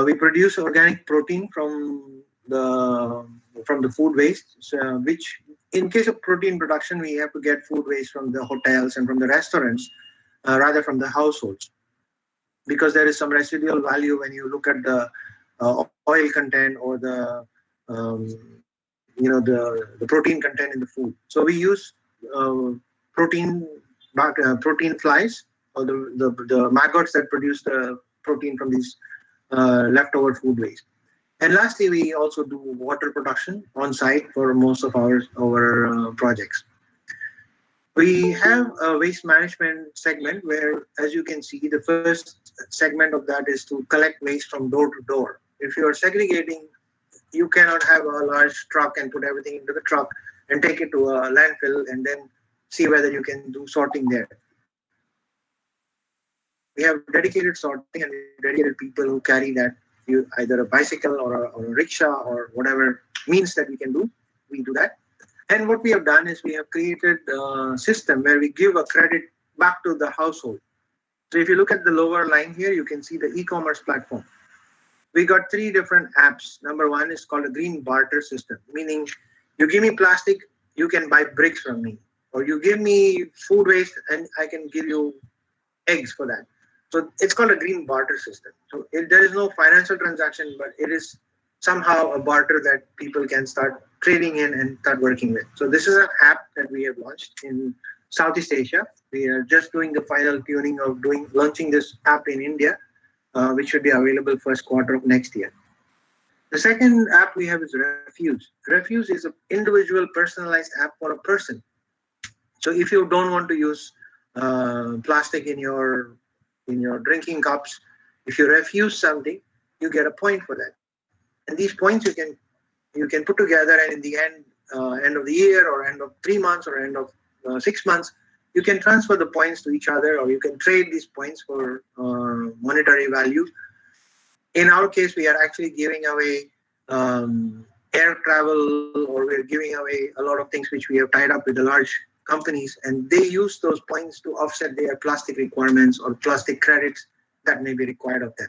We produce organic protein from the food waste, which in case of protein production, we have to get food waste from the hotels and from the restaurants rather from the households, because there is some residual value when you look at the oil content or the protein content in the food. So we use protein flies, or the maggots that produce the protein from these leftover food waste. And lastly, we also do water production on site for most of our projects. We have a waste management segment where, as you can see, the first segment of that is to collect waste from door to door. If you are segregating, you cannot have a large truck and put everything into the truck and take it to a landfill and then see whether you can do sorting there. We have dedicated sorting and dedicated people who carry that, either a bicycle or a rickshaw or whatever means that we can do, we do that. And what we have done is we have created a system where we give a credit back to the household. So if you look at the lower line here, you can see the e-commerce platform. We got 3 different apps. Number 1 is called a green barter system, meaning you give me plastic, you can buy bricks from me. Or you give me food waste and I can give you eggs for that. So it's called a green barter system. So there is no financial transaction, but it is somehow a barter that people can start trading in and start working with. So this is an app that we have launched in Southeast Asia. We are just doing the final tuning of launching this app in India, which should be available first quarter of next year. The second app we have is Refuse. Refuse is an individual personalized app for a person. So if you don't want to use plastic in your drinking cups, if you refuse something, you get a point for that. And these points you can put together, and in the end of the year, or end of 3 months, or end of 6 months, you can transfer the points to each other, or you can trade these points for monetary value. In our case, we are actually giving away air travel, or we're giving away a lot of things which we have tied up with the large companies, and they use those points to offset their plastic requirements or plastic credits that may be required of them.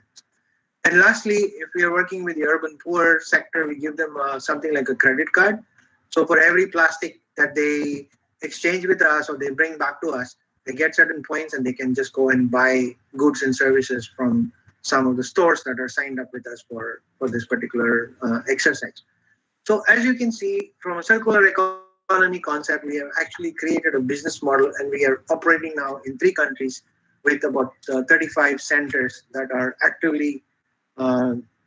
And lastly, if we are working with the urban poor sector, we give them something like a credit card. So for every plastic that they exchange with us or they bring back to us, they get certain points and they can just go and buy goods and services from some of the stores that are signed up with us for this particular exercise. So as you can see, from a circular economy concept, we have actually created a business model, and we are operating now in 3 countries with about 35 centers that are actively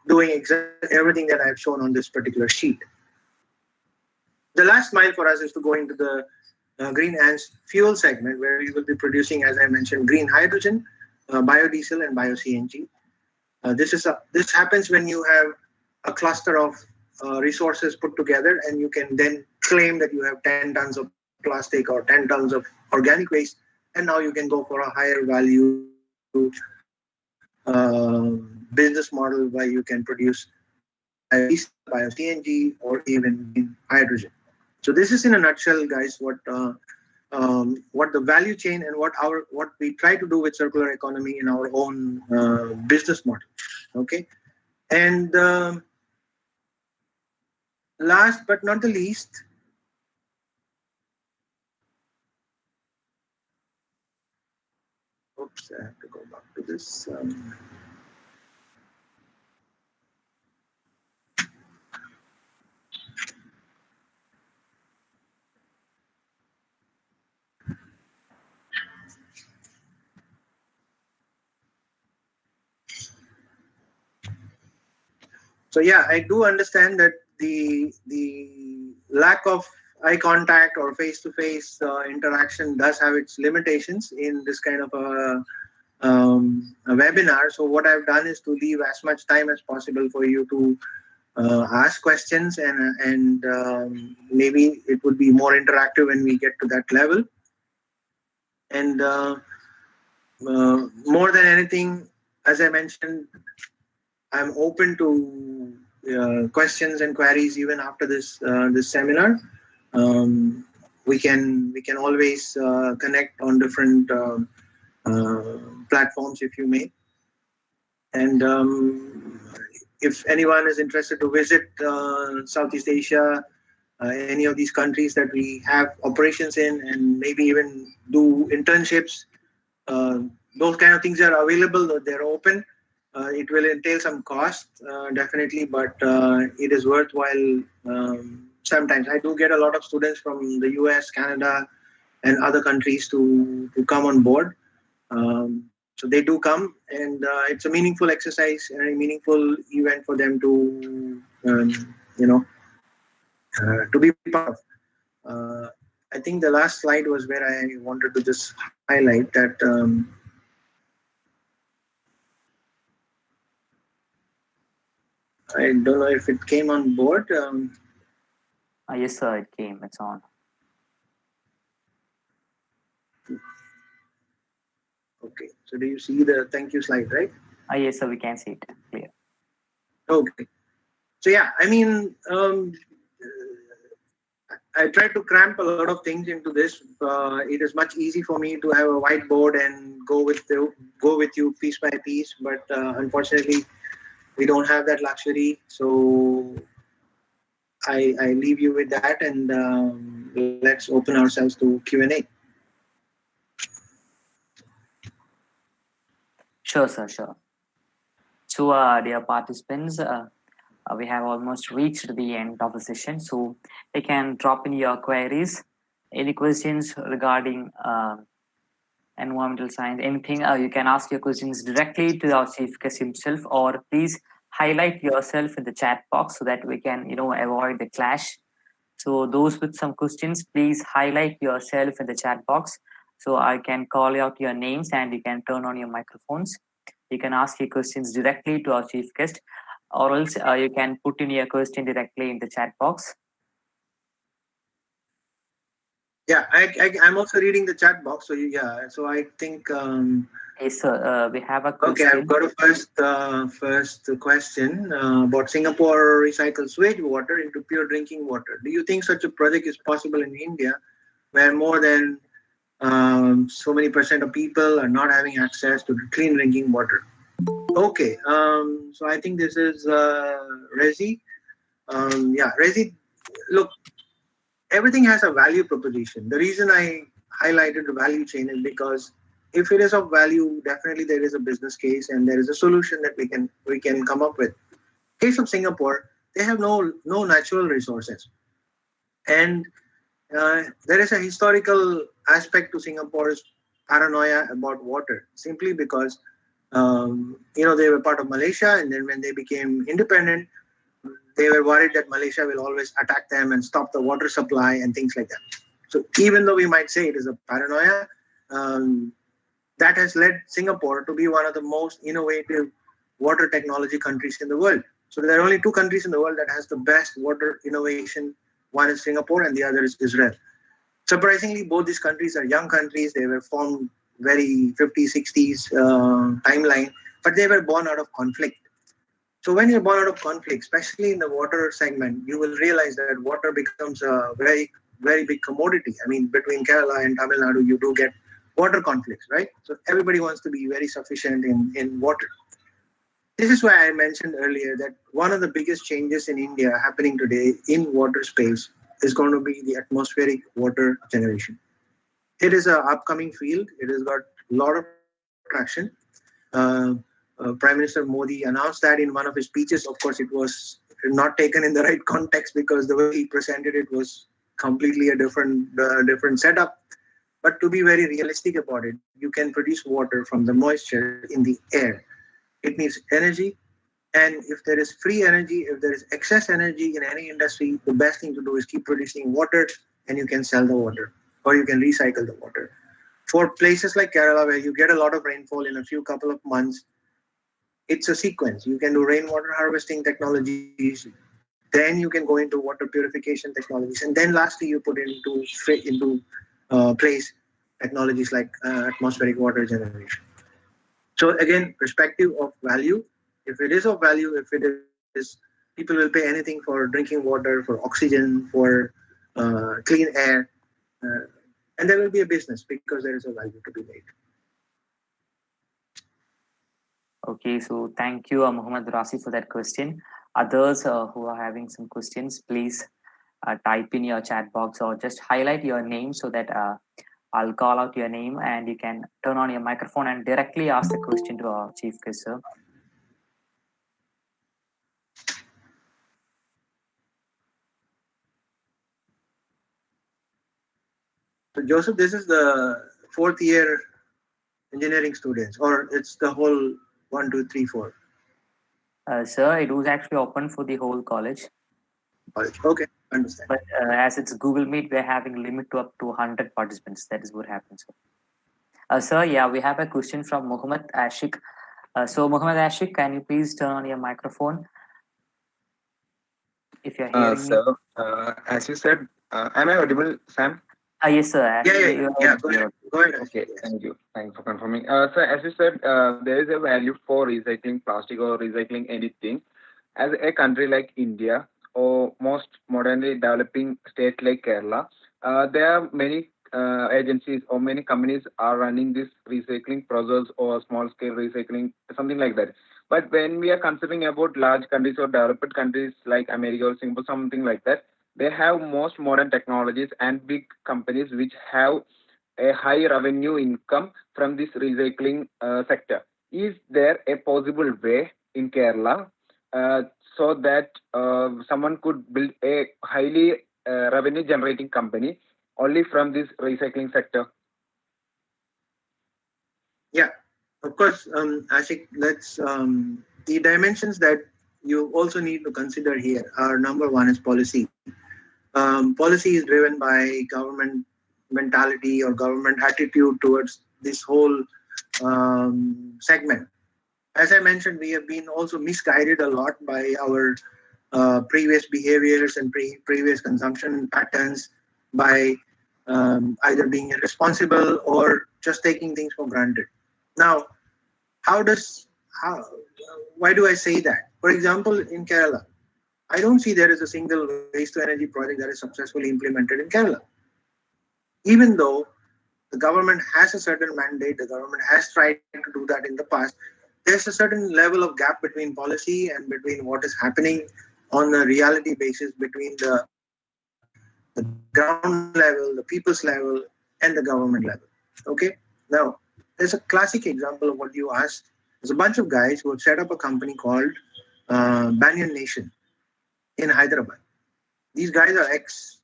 doing exactly everything that I've shown on this particular sheet. The last mile for us is to go into the green ants fuel segment, where we will be producing, as I mentioned, green hydrogen, biodiesel, and bio-CNG. This happens when you have a cluster of resources put together, and you can then claim that you have 10 tons of plastic or 10 tons of organic waste, and now you can go for a higher value business model where you can produce biodiesel, bio-CNG, or even green hydrogen. So this is in a nutshell, guys, what the value chain and what we try to do with circular economy in our own business model. Okay, and last but not the least, oops, I have to go back to this. So yeah, I do understand that the lack of eye contact or face-to-face interaction does have its limitations in this kind of a webinar. So what I've done is to leave as much time as possible for you to ask questions, and maybe it would be more interactive when we get to that level. And more than anything, as I mentioned, I'm open to questions and queries even after this seminar. We can always connect on different platforms, if you may. And if anyone is interested to visit Southeast Asia, any of these countries that we have operations in, and maybe even do internships, those kind of things are available. They're open. It will entail some cost, definitely, but it is worthwhile. Sometimes I do get a lot of students from the US, Canada, and other countries to come on board. So they do come, and it's a meaningful exercise and a meaningful event for them to, to be part of. I think the last slide was where I wanted to just highlight that. I don't know if it came on board. Yes, sir, it came. It's on. Okay, so do you see the thank you slide, right? Yes, sir, we can see it clear. Okay, so yeah, I mean, I tried to cramp a lot of things into this. It is much easy for me to have a whiteboard and go with you piece by piece, but unfortunately, we don't have that luxury. So I leave you with that, and let's open ourselves to Q&A. Sure, sir, sure. So, dear participants, we have almost reached the end of the session. So, you can drop in your queries, any questions regarding environmental science, anything. You can ask your questions directly to our chief guest himself, or please highlight yourself in the chat box so that we can, avoid the clash. So, those with some questions, please highlight yourself in the chat box so I can call out your names and you can turn on your microphones. You can ask your questions directly to our chief guest, or else you can put in your question directly in the chat box. Yeah, I'm also reading the chat box. So so I think. Yes, sir. We have a question. Okay, I've got a first question about Singapore recycles sewage water into pure drinking water. Do you think such a project is possible in India, where more than so many percent of people are not having access to clean drinking water? Okay, so I think this is Rezi. Rezi, look, everything has a value proposition. The reason I highlighted the value chain is because if it is of value, definitely there is a business case and there is a solution that we can come up with. Case of Singapore, they have no natural resources, and there is a historical aspect to Singapore's paranoia about water, simply because they were part of Malaysia, and then when they became independent, they were worried that Malaysia will always attack them and stop the water supply and things like that. So even though we might say it is a paranoia, that has led Singapore to be one of the most innovative water technology countries in the world. So there are only two countries in the world that has the best water innovation. One is Singapore and the other is Israel. Surprisingly, both these countries are young countries. They were formed very 50s, 60s timeline, but they were born out of conflict. So when you're born out of conflict, especially in the water segment, you will realize that water becomes a very, very big commodity. I mean, between Kerala and Tamil Nadu, you do get water conflicts, right? So everybody wants to be very sufficient in water. This is why I mentioned earlier that one of the biggest changes in India happening today in water space is going to be the atmospheric water generation. It is an upcoming field. It has got a lot of traction. Prime Minister Modi announced that in one of his speeches. Of course, it was not taken in the right context because the way he presented it was completely a different setup. But to be very realistic about it, you can produce water from the moisture in the air. It needs energy. And if there is free energy, if there is excess energy in any industry, the best thing to do is keep producing water, and you can sell the water or you can recycle the water. For places like Kerala, where you get a lot of rainfall in a couple of months, it's a sequence. You can do rainwater harvesting technologies, then you can go into water purification technologies, and then lastly you put into place technologies like atmospheric water generation. So again, perspective of value. If it is of value, if it is, people will pay anything for drinking water, for oxygen, for clean air, and there will be a business because there is a value to be made. Okay, so thank you, Muhammad Rasi, for that question. Others who are having some questions, please type in your chat box or just highlight your name so that I'll call out your name and you can turn on your microphone and directly ask the question to our chief guest, sir. So Joseph, this is the fourth year engineering students, or it's the whole 1, 2, 3, 4? Sir, it was actually open for the whole college. Okay, understand. But as it's Google Meet, we're having a limit to up to 100 participants. That is what happens. Sir, yeah, we have a question from Muhammad Ashik. So, Muhammad Ashik, can you please turn on your microphone? If you're hearing me. So, as you said, am I audible, Sam? Yes, sir. Yeah. Go ahead. Okay, thank you. Thanks for confirming. So, as you said, there is a value for recycling plastic or recycling anything. As a country like India or most modernly developing state like Kerala, there are many agencies or many companies are running this recycling process or small scale recycling, something like that. But when we are considering about large countries or developed countries like America or Singapore, something like that, they have most modern technologies and big companies which have a high revenue income from this recycling sector. is there a possible way in Kerala so that someone could build a highly revenue generating company only from this recycling sector? Yeah, of course, Ashik, let's the dimensions that you also need to consider here are number one is policy. Policy is driven by government mentality or government attitude towards this whole segment. As I mentioned, we have been also misguided a lot by our previous behaviors and previous consumption patterns by either being irresponsible or just taking things for granted. Now, how does how why do I say that? For example, in Kerala, I don't see there is a single waste to energy project that is successfully implemented in Kerala. Even though the government has a certain mandate, the government has tried to do that in the past, there's a certain level of gap between policy and between what is happening on a reality basis between the ground level, the people's level, and the government level. Okay? Now, there's a classic example of what you asked. There's a bunch of guys who have set up a company called Banyan Nation in Hyderabad. These guys are ex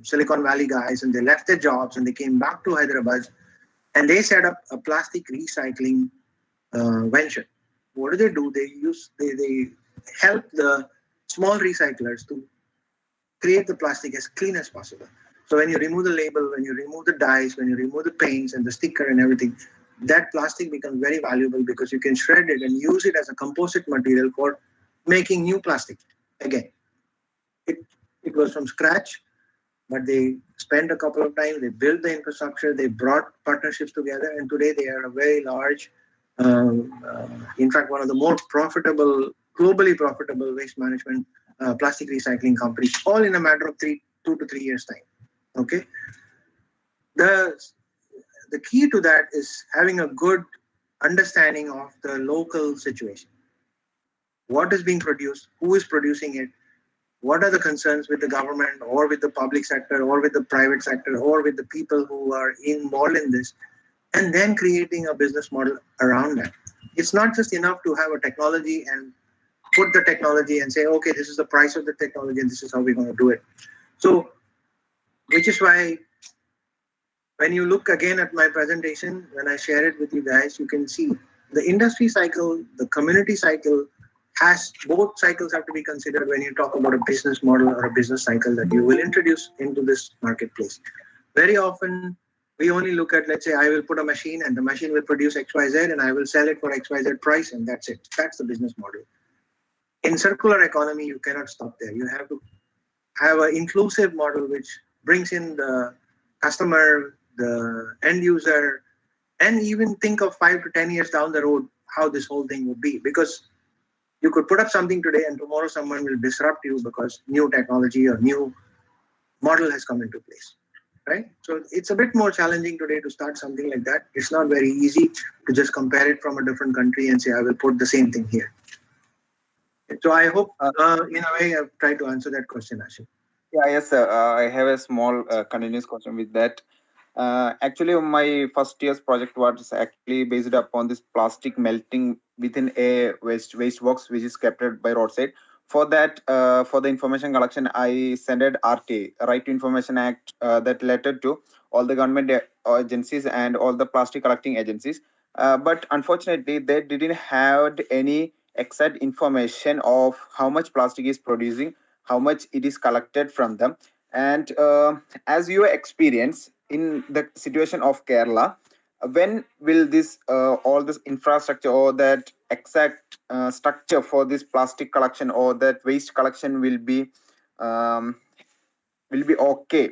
Silicon Valley guys, and they left their jobs and they came back to Hyderabad and they set up a plastic recycling venture. What do? They help the small recyclers to create the plastic as clean as possible. So when you remove the label, when you remove the dyes, when you remove the paints and the sticker and everything, that plastic becomes very valuable because you can shred it and use it as a composite material for making new plastic. Again, it, it was from scratch, but they spent a couple of times, they built the infrastructure, they brought partnerships together, and today they are a very large, in fact, one of the more profitable, globally profitable waste management plastic recycling companies, all in a matter of 2 to 3 years' time. Okay, the the key to that is having a good understanding of the local situation. What is being produced? Who is producing it? What are the concerns with the government or with the public sector or with the private sector or with the people who are involved in this, and then creating a business model around that. It's not just enough to have a technology and put the technology and say, okay, this is the price of the technology and this is how we're going to do it. So, which is why when you look again at my presentation, when I share it with you guys, you can see the industry cycle, the community cycle, has both cycles have to be considered when you talk about a business model or a business cycle that you will introduce into this marketplace. Very often, we only look at, let's say, I will put a machine and the machine will produce XYZ and I will sell it for XYZ price and that's it. That's the business model. In circular economy, you cannot stop there. You have to have an inclusive model which brings in the customer, the end user, and even think of 5 to 10 years down the road how this whole thing would be. Because you could put up something today and tomorrow someone will disrupt you because new technology or new model has come into place, right? So it's a bit more challenging today to start something like that. It's not very easy to just compare it from a different country and say, I will put the same thing here. So I hope, in a way, I've tried to answer that question, Ashik. Yeah, yes, sir. I have a small continuous question with that. Actually, my first year's project was actually based upon this plastic melting within a waste box, which is kept by roadside. For that, for the information collection, I sent RTA, Right to Information Act, that letter to all the government agencies and all the plastic collecting agencies. But unfortunately, they didn't have any exact information of how much plastic is producing, how much it is collected from them. And as your experience in the situation of Kerala, when will this all this infrastructure or that exact structure for this plastic collection or that waste collection um, will be okay?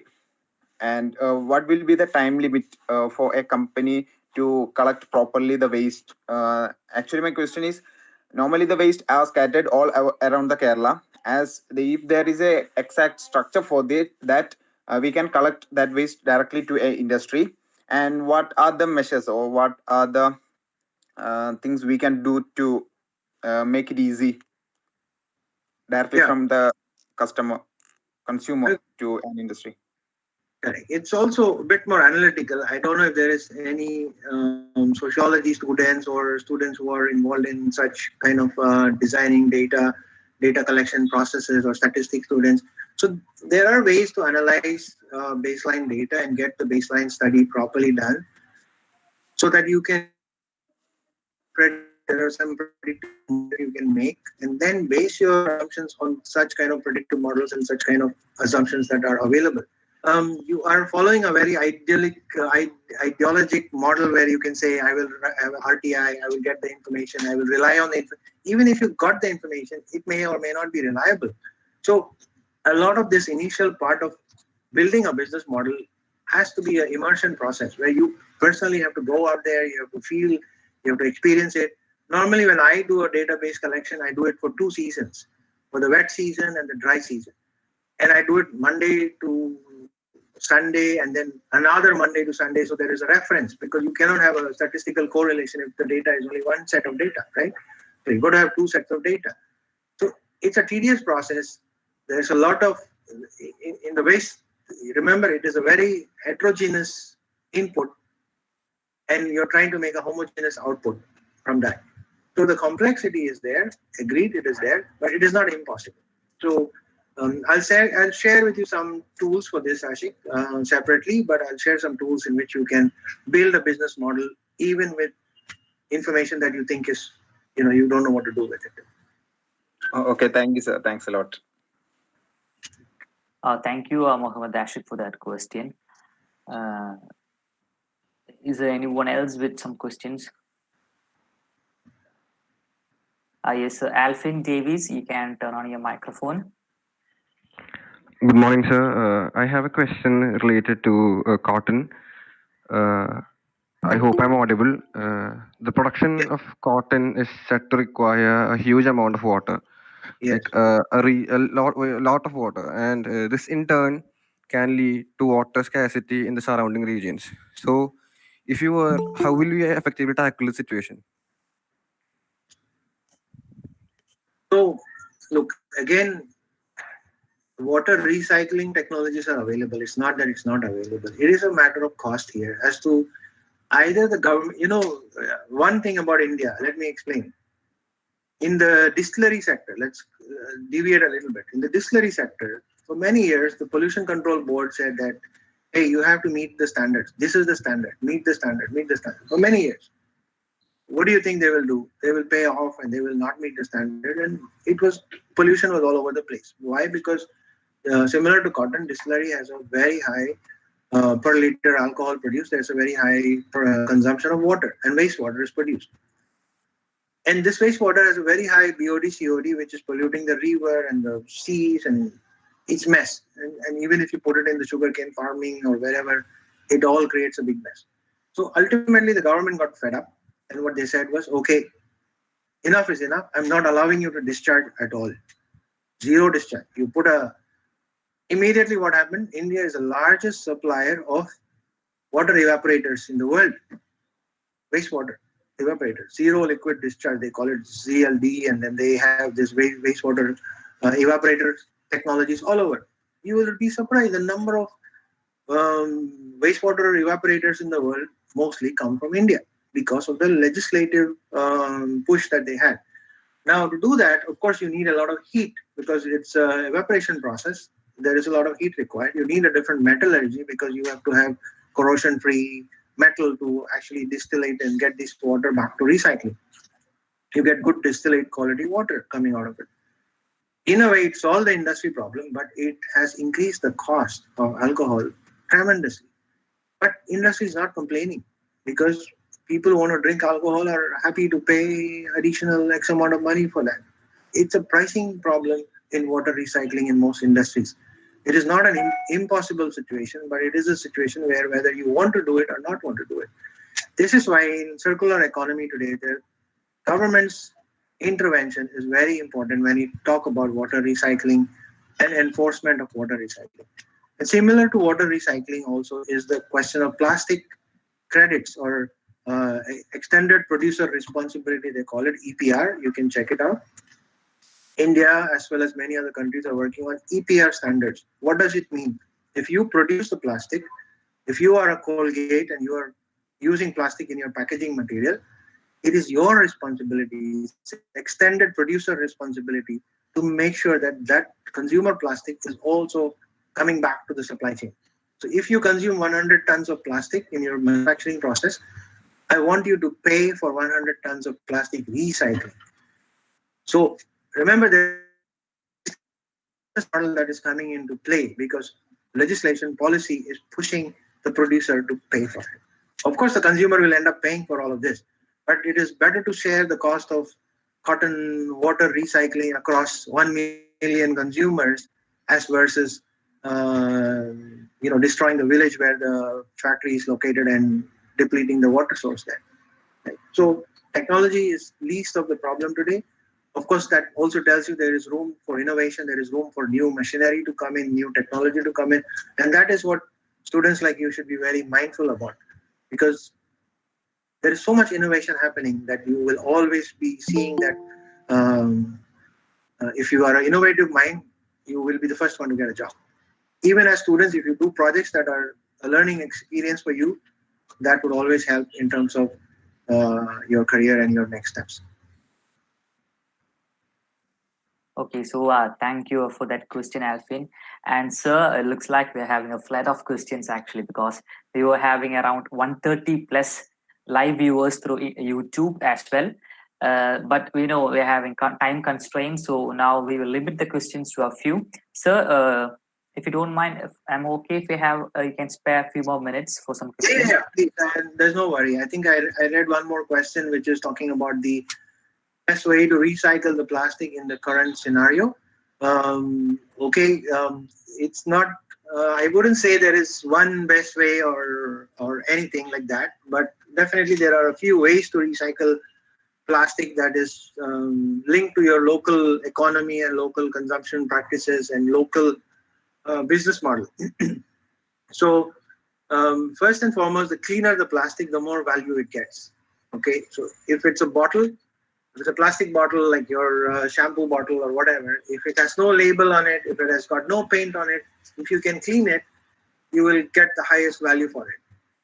And what will be the time limit for a company to collect properly the waste? Actually, my question is, normally the waste are scattered all around the Kerala. If there is a exact structure for that, we can collect that waste directly to a industry. And what are the measures or what are the things we can do to make it easy directly Yeah. from the consumer to an industry? Correct. It's also a bit more analytical. I don't know if there is any sociology students or students who are involved in such kind of designing data collection processes or statistics students. So there are ways to analyze baseline data and get the baseline study properly done so that you can predict, there are some predictive models you can make and then base your assumptions on such kind of predictive models and such kind of assumptions that are available. You are following a very ideologic model where you can say, I will have RTI, I will get the information, I will rely on it. Even if you got the information, it may or may not be reliable. So a lot of this initial part of building a business model has to be an immersion process where you personally have to go out there, you have to feel, you have to experience it. Normally, when I do a database collection, I do it for 2 seasons, for the wet season and the dry season. And I do it Monday to Sunday and then another Monday to Sunday. So there is a reference because you cannot have a statistical correlation if the data is only one set of data, right? So you've got to have 2 sets of data. So it's a tedious process. There's a lot of, in the waste, remember it is a very heterogeneous input and you're trying to make a homogeneous output from that. So the complexity is there, agreed it is there, but it is not impossible. So I'll share with you some tools for this, Ashik, separately, but I'll share some tools in which you can build a business model even with information that you think is, you don't know what to do with it. Okay, thank you, sir. Thanks a lot. Thank you, Mohammed Ashik, for that question. Is there anyone else with some questions? Yes, Alvin Davies, you can turn on your microphone. Good morning, sir. I have a question related to cotton. I hope I'm audible. The production of cotton is said to require a huge amount of water, Yes. like a lot of water, and this in turn can lead to water scarcity in the surrounding regions. So, if you were, how will you effectively tackle the situation? So, look, again, water recycling technologies are available. It's not that it's not available. It is a matter of cost here as to either the government, one thing about India, let me explain. In the distillery sector, let's deviate a little bit. In the distillery sector, for many years, the Pollution Control Board said that, hey, you have to meet the standards. This is the standard. Meet the standard. Meet the standard. For many years. What do you think they will do? They will pay off and they will not meet the standard. And pollution was all over the place. Why? Because similar to cotton, distillery has a very high per liter alcohol produced. There's a very high consumption of water and wastewater is produced. And this wastewater has a very high BOD, COD, which is polluting the river and the seas, and it's mess. And even if you put it in the sugarcane farming or wherever, it all creates a big mess. So ultimately, the government got fed up, and what they said was, okay, enough is enough. I'm not allowing you to discharge at all. Zero discharge. Immediately what happened? India is the largest supplier of water evaporators in the world. Wastewater evaporator, zero liquid discharge, they call it ZLD, and then they have this wastewater evaporator technologies all over. You will be surprised the number of wastewater evaporators in the world mostly come from India because of the legislative push that they had. Now, to do that, of course, you need a lot of heat because it's an evaporation process. There is a lot of heat required. You need a different metallurgy because you have to have corrosion-free metal to actually distillate and get this water back to recycling. You get good distillate quality water coming out of it. In a way, it solved the industry problem, but it has increased the cost of alcohol tremendously. But industry is not complaining because people who want to drink alcohol are happy to pay additional X amount of money for that. It's a pricing problem in water recycling in most industries. It is not an impossible situation, but it is a situation where whether you want to do it or not want to do it. This is why in circular economy today, the government's intervention is very important when you talk about water recycling and enforcement of water recycling. And similar to water recycling also is the question of plastic credits or extended producer responsibility, they call it EPR. You can check it out. India, as well as many other countries, are working on EPR standards. What does it mean? if you produce the plastic, if you are a Colgate and you are using plastic in your packaging material, it is your responsibility, it's extended producer responsibility to make sure that that consumer plastic is also coming back to the supply chain. So if you consume 100 tons of plastic in your manufacturing process, I want you to pay for 100 tons of plastic recycling. So remember, there is a model that is coming into play because legislation policy is pushing the producer to pay for it. Of course, the consumer will end up paying for all of this, but it is better to share the cost of cotton water recycling across 1 million consumers as versus destroying the village where the factory is located and depleting the water source there. Right? So technology is least of the problem today. Of course, that also tells you there is room for innovation, there is room for new machinery to come in, new technology to come in, and that is what students like you should be very mindful about, because there is so much innovation happening that you will always be seeing that if you are an innovative mind, you will be the first one to get a job. Even as students, if you do projects that are a learning experience for you, that would always help in terms of your career and your next steps. Okay, so thank you for that question, Alvin. And sir, it looks like we're having a flood of questions actually, because we were having around 130 plus live viewers through YouTube as well. But we know we're having time constraints, so now we will limit the questions to a few. Sir, if you don't mind, I'm okay if you have, you can spare a few more minutes for some questions. Yeah, please. There's no worry. I think I read one more question, which is talking about the best way to recycle the plastic in the current scenario. It's not. I wouldn't say there is one best way or anything like that, but definitely there are a few ways to recycle plastic that is linked to your local economy and local consumption practices and local business model. So first and foremost, the cleaner the plastic, the more value it gets. Okay, so if it's a bottle, if it's a plastic bottle like your shampoo bottle or whatever, if it has no label on it, if it has got no paint on it, if you can clean it, you will get the highest value for it.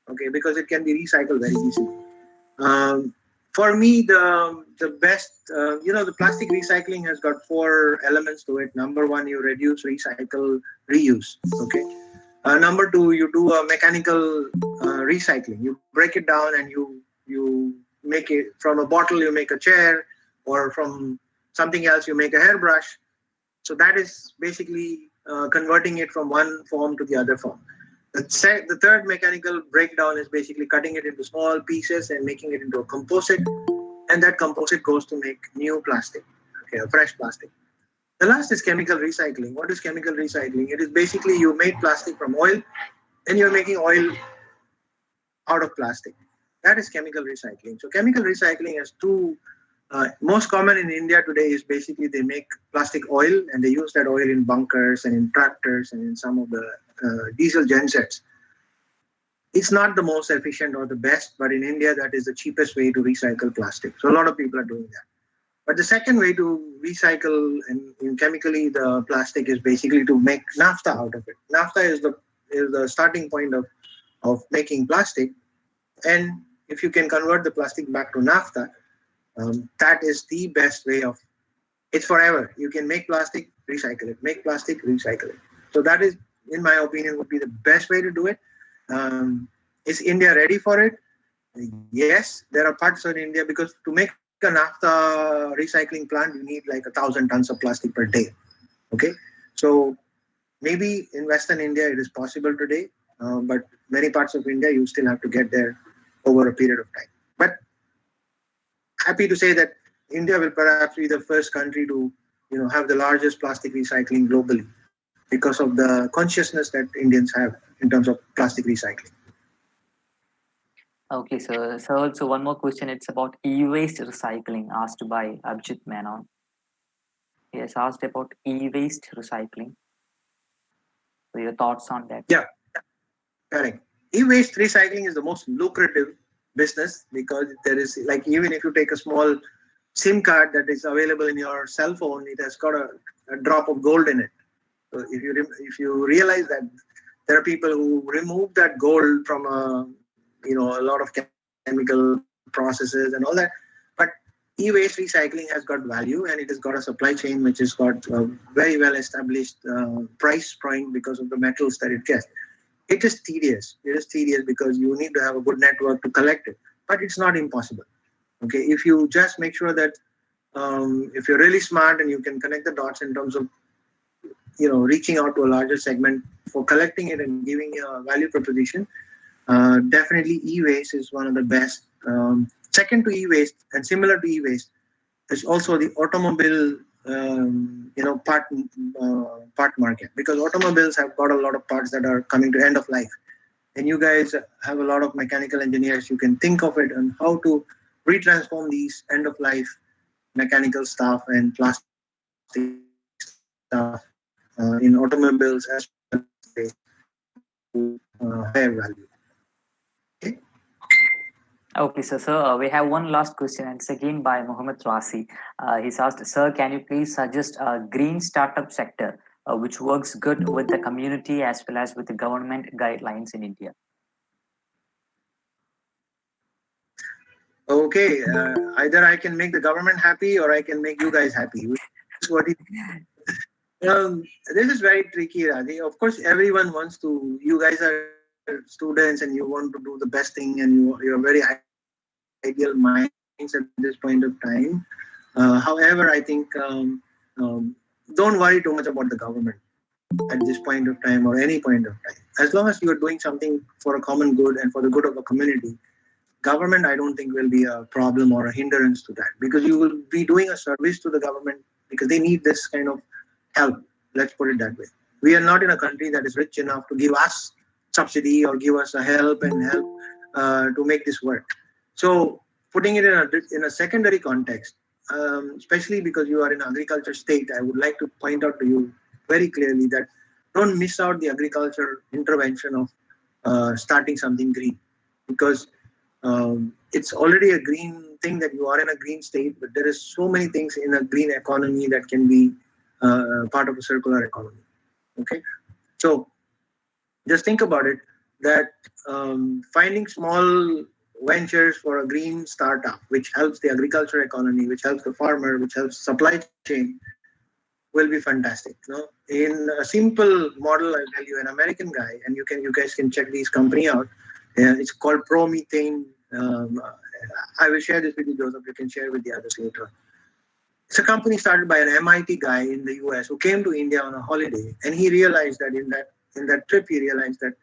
Okay, because it can be recycled very easily. For me, the best, the plastic recycling has got 4 elements to it. Number 1, you reduce, recycle, reuse. Okay. Number 2, you do a mechanical recycling. You break it down and you make it from a bottle, you make a chair, or from something else, you make a hairbrush. So that is basically converting it from one form to the other form. The third mechanical breakdown is basically cutting it into small pieces and making it into a composite, and that composite goes to make new plastic, okay, a fresh plastic. The last is chemical recycling. What is chemical recycling? It is basically you made plastic from oil and you're making oil out of plastic. That is chemical recycling. So chemical recycling has 2, most common in India today is basically they make plastic oil and they use that oil in bunkers and in tractors and in some of the diesel gensets. It's not the most efficient or the best, but in India, that is the cheapest way to recycle plastic. So a lot of people are doing that. But the second way to recycle and chemically the plastic is basically to make naphtha out of it. Naphtha is the starting point of making plastic. And if you can convert the plastic back to naphtha, that is the best way of, it's forever. You can make plastic, recycle it, make plastic, recycle it. So that is, in my opinion, would be the best way to do it. Is India ready for it? Yes, there are parts of India, because to make a naphtha recycling plant, you need like 1,000 tons of plastic per day. Okay, so maybe in Western India it is possible today, but many parts of India you still have to get there over a period of time. But happy to say that India will perhaps be the first country to have the largest plastic recycling globally because of the consciousness that Indians have in terms of plastic recycling. Okay, so also one more question. It's about e-waste recycling, asked by Abhijit Menon. He has asked about e-waste recycling. So your thoughts on that? Yeah, correct. E-waste recycling is the most lucrative business because there is, like, even if you take a small SIM card that is available in your cell phone, it has got a drop of gold in it. So if you realize that There are people who remove that gold from a lot of chemical processes and all that. But e-waste recycling has got value, and it has got a supply chain which has got a very well established price point because of the metals that it gets. It is tedious. It is tedious because you need to have a good network to collect it, but it's not impossible. Okay, if you just make sure that if you're really smart and you can connect the dots in terms of reaching out to a larger segment for collecting it and giving a value proposition, definitely e-waste is one of the best. Second to e-waste and similar to e-waste is also the automobile part market, because automobiles have got a lot of parts that are coming to end of life, and you guys have a lot of mechanical engineers. You can think of it and how to retransform these end of life mechanical stuff and plastic stuff in automobiles as well as higher value. Okay. Okay, sir, we have one last question, and it's again by Mohammed Rasi. He's asked, sir, can you please suggest a green startup sector which works good with the community as well as with the government guidelines in India? Okay, either I can make the government happy or I can make you guys happy. What this is very tricky, Radhi. Of course, everyone wants to. You guys are students and you want to do the best thing, and you're very ideal minds at this point of time. However, I think don't worry too much about the government at this point of time or any point of time. As long as you are doing something for a common good and for the good of a community, government, I don't think, will be a problem or a hindrance to that, because you will be doing a service to the government because they need this kind of help. Let's put it that way. We are not in a country that is rich enough to give us subsidy or give us a help to make this work. So putting it in a secondary context, especially because you are in agriculture state, I would like to point out to you very clearly that don't miss out the agriculture intervention of starting something green, because it's already a green thing that you are in a green state, but there is so many things in a green economy that can be part of a circular economy. Okay, so just think about it, that finding small ventures for a green startup which helps the agriculture economy, which helps the farmer, which helps supply chain, will be fantastic. In a simple model, I'll tell you, an American guy, and you guys can check this company out. It's called Promethane. I will share this with you, Joseph. You can share with the others later. It's a company started by an MIT guy in the US who came to India on a holiday, and he realized that in that trip, he realized that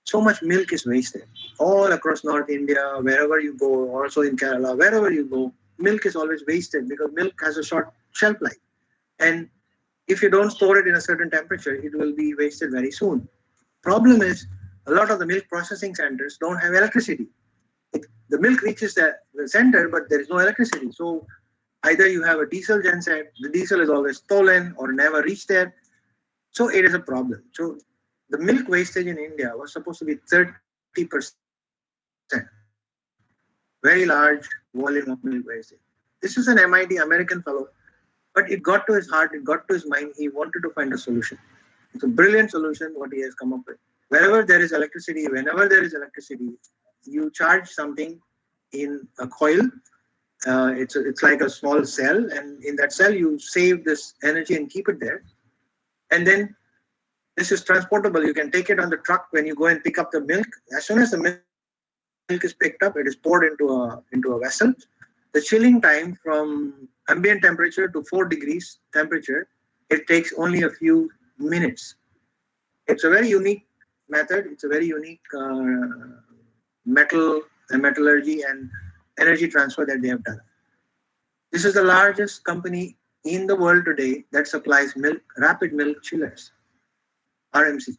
so much milk is wasted all across North India, wherever you go, also in Kerala, wherever you go, milk is always wasted because milk has a short shelf life. And if you don't store it in a certain temperature, it will be wasted very soon. Problem is, a lot of the milk processing centers don't have electricity. The milk reaches the center, but there is no electricity. So either you have a diesel genset, the diesel is always stolen or never reached there. So it is a problem. So the milk wastage in India was supposed to be 30%. Very large volume of milk wastage. This is an MIT American fellow, but it got to his heart, it got to his mind. He wanted to find a solution. It's a brilliant solution what he has come up with. Wherever there is electricity, whenever there is electricity, you charge something in a coil. It's like a small cell, and in that cell you save this energy and keep it there. And then this is transportable. You can take it on the truck when you go and pick up the milk. As soon as the milk is picked up, it is poured into a vessel. The chilling time from ambient temperature to 4 degrees temperature, it takes only a few minutes. It's a very unique method. It's a very unique metallurgy and energy transfer that they have done. This is the largest company in the world today that supplies rapid milk chillers, RMC.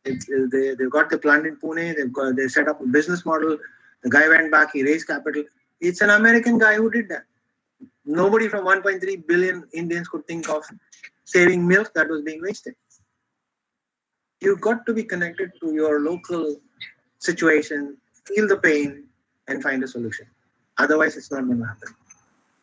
They've got the plant in Pune. They set up a business model. The guy went back. He raised capital. It's an American guy who did that. Nobody from 1.3 billion Indians could think of saving milk that was being wasted. You've got to be connected to your local situation, feel the pain, and find a solution. Otherwise, it's not going to happen.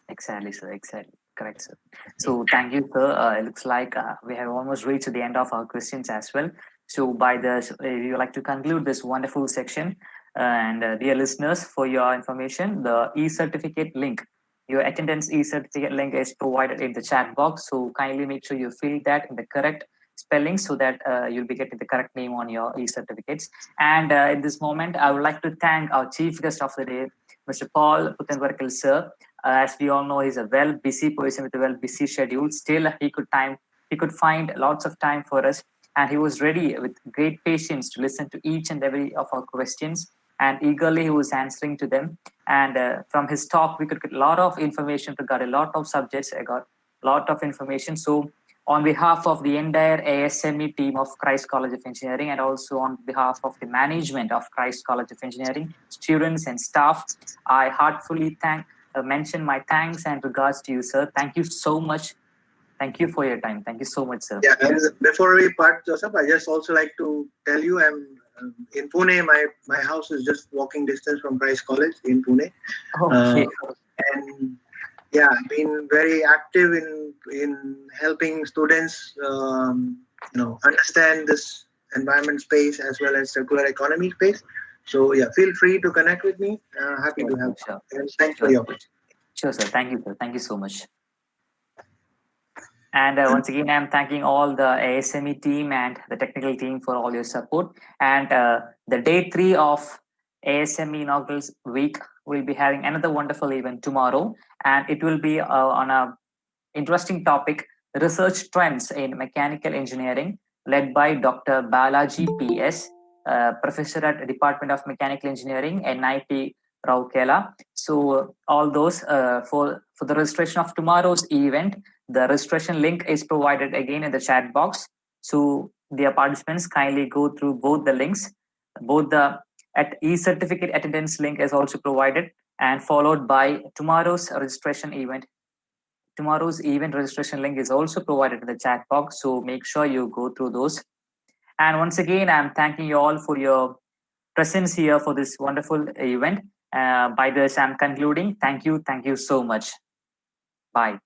Exactly, sir. Exactly. Correct, sir. So thank you, sir. It looks like we have almost reached the end of our questions as well. So by this, we would like to conclude this wonderful section. And dear listeners, for your information, the e-certificate link, your attendance e-certificate link is provided in the chat box. So kindly make sure you fill that in the correct spelling so that you'll be getting the correct name on your e-certificates. And at this moment, I would like to thank our chief guest of the day, Mr. Paul Puthenpurakkal, sir. As we all know, he's a busy person with a busy schedule. Still, he could find lots of time for us, and he was ready with great patience to listen to each and every of our questions, and eagerly he was answering to them. And from his talk, we could get a lot of information regarding a lot of subjects. I got a lot of information. So on behalf of the entire ASME team of Christ College of Engineering, and also on behalf of the management of Christ College of Engineering, students and staff, I heartfully mention my thanks and regards to you, sir. Thank you so much. Thank you for your time. Thank you so much, sir. Yeah, and before we part, Joseph, I just also like to tell you I'm in Pune. My house is just walking distance from Christ College in Pune. Okay. And yeah, I've been very active in helping students, understand this environment space as well as circular economy space. So yeah, feel free to connect with me. Happy to help. Sure. And thanks for the opportunity. Sure, sir. Thank you, sir. Thank you so much. And once again, I'm thanking all the ASME team and the technical team for all your support. And the day 3 of ASME inaugural week, we'll be having another wonderful event tomorrow. And it will be on a interesting topic, research trends in mechanical engineering, led by Dr. Balaji PS, professor at Department of Mechanical Engineering, NIT Rourkela. So all those for the registration of tomorrow's event, the registration link is provided again in the chat box. So dear participants, kindly go through both the links. Both the e-certificate attendance link is also provided, and followed by tomorrow's registration event. Tomorrow's event registration link is also provided in the chat box. So make sure you go through those. And once again, I'm thanking you all for your presence here for this wonderful event. By this, I'm concluding. Thank you. Thank you so much. Bye.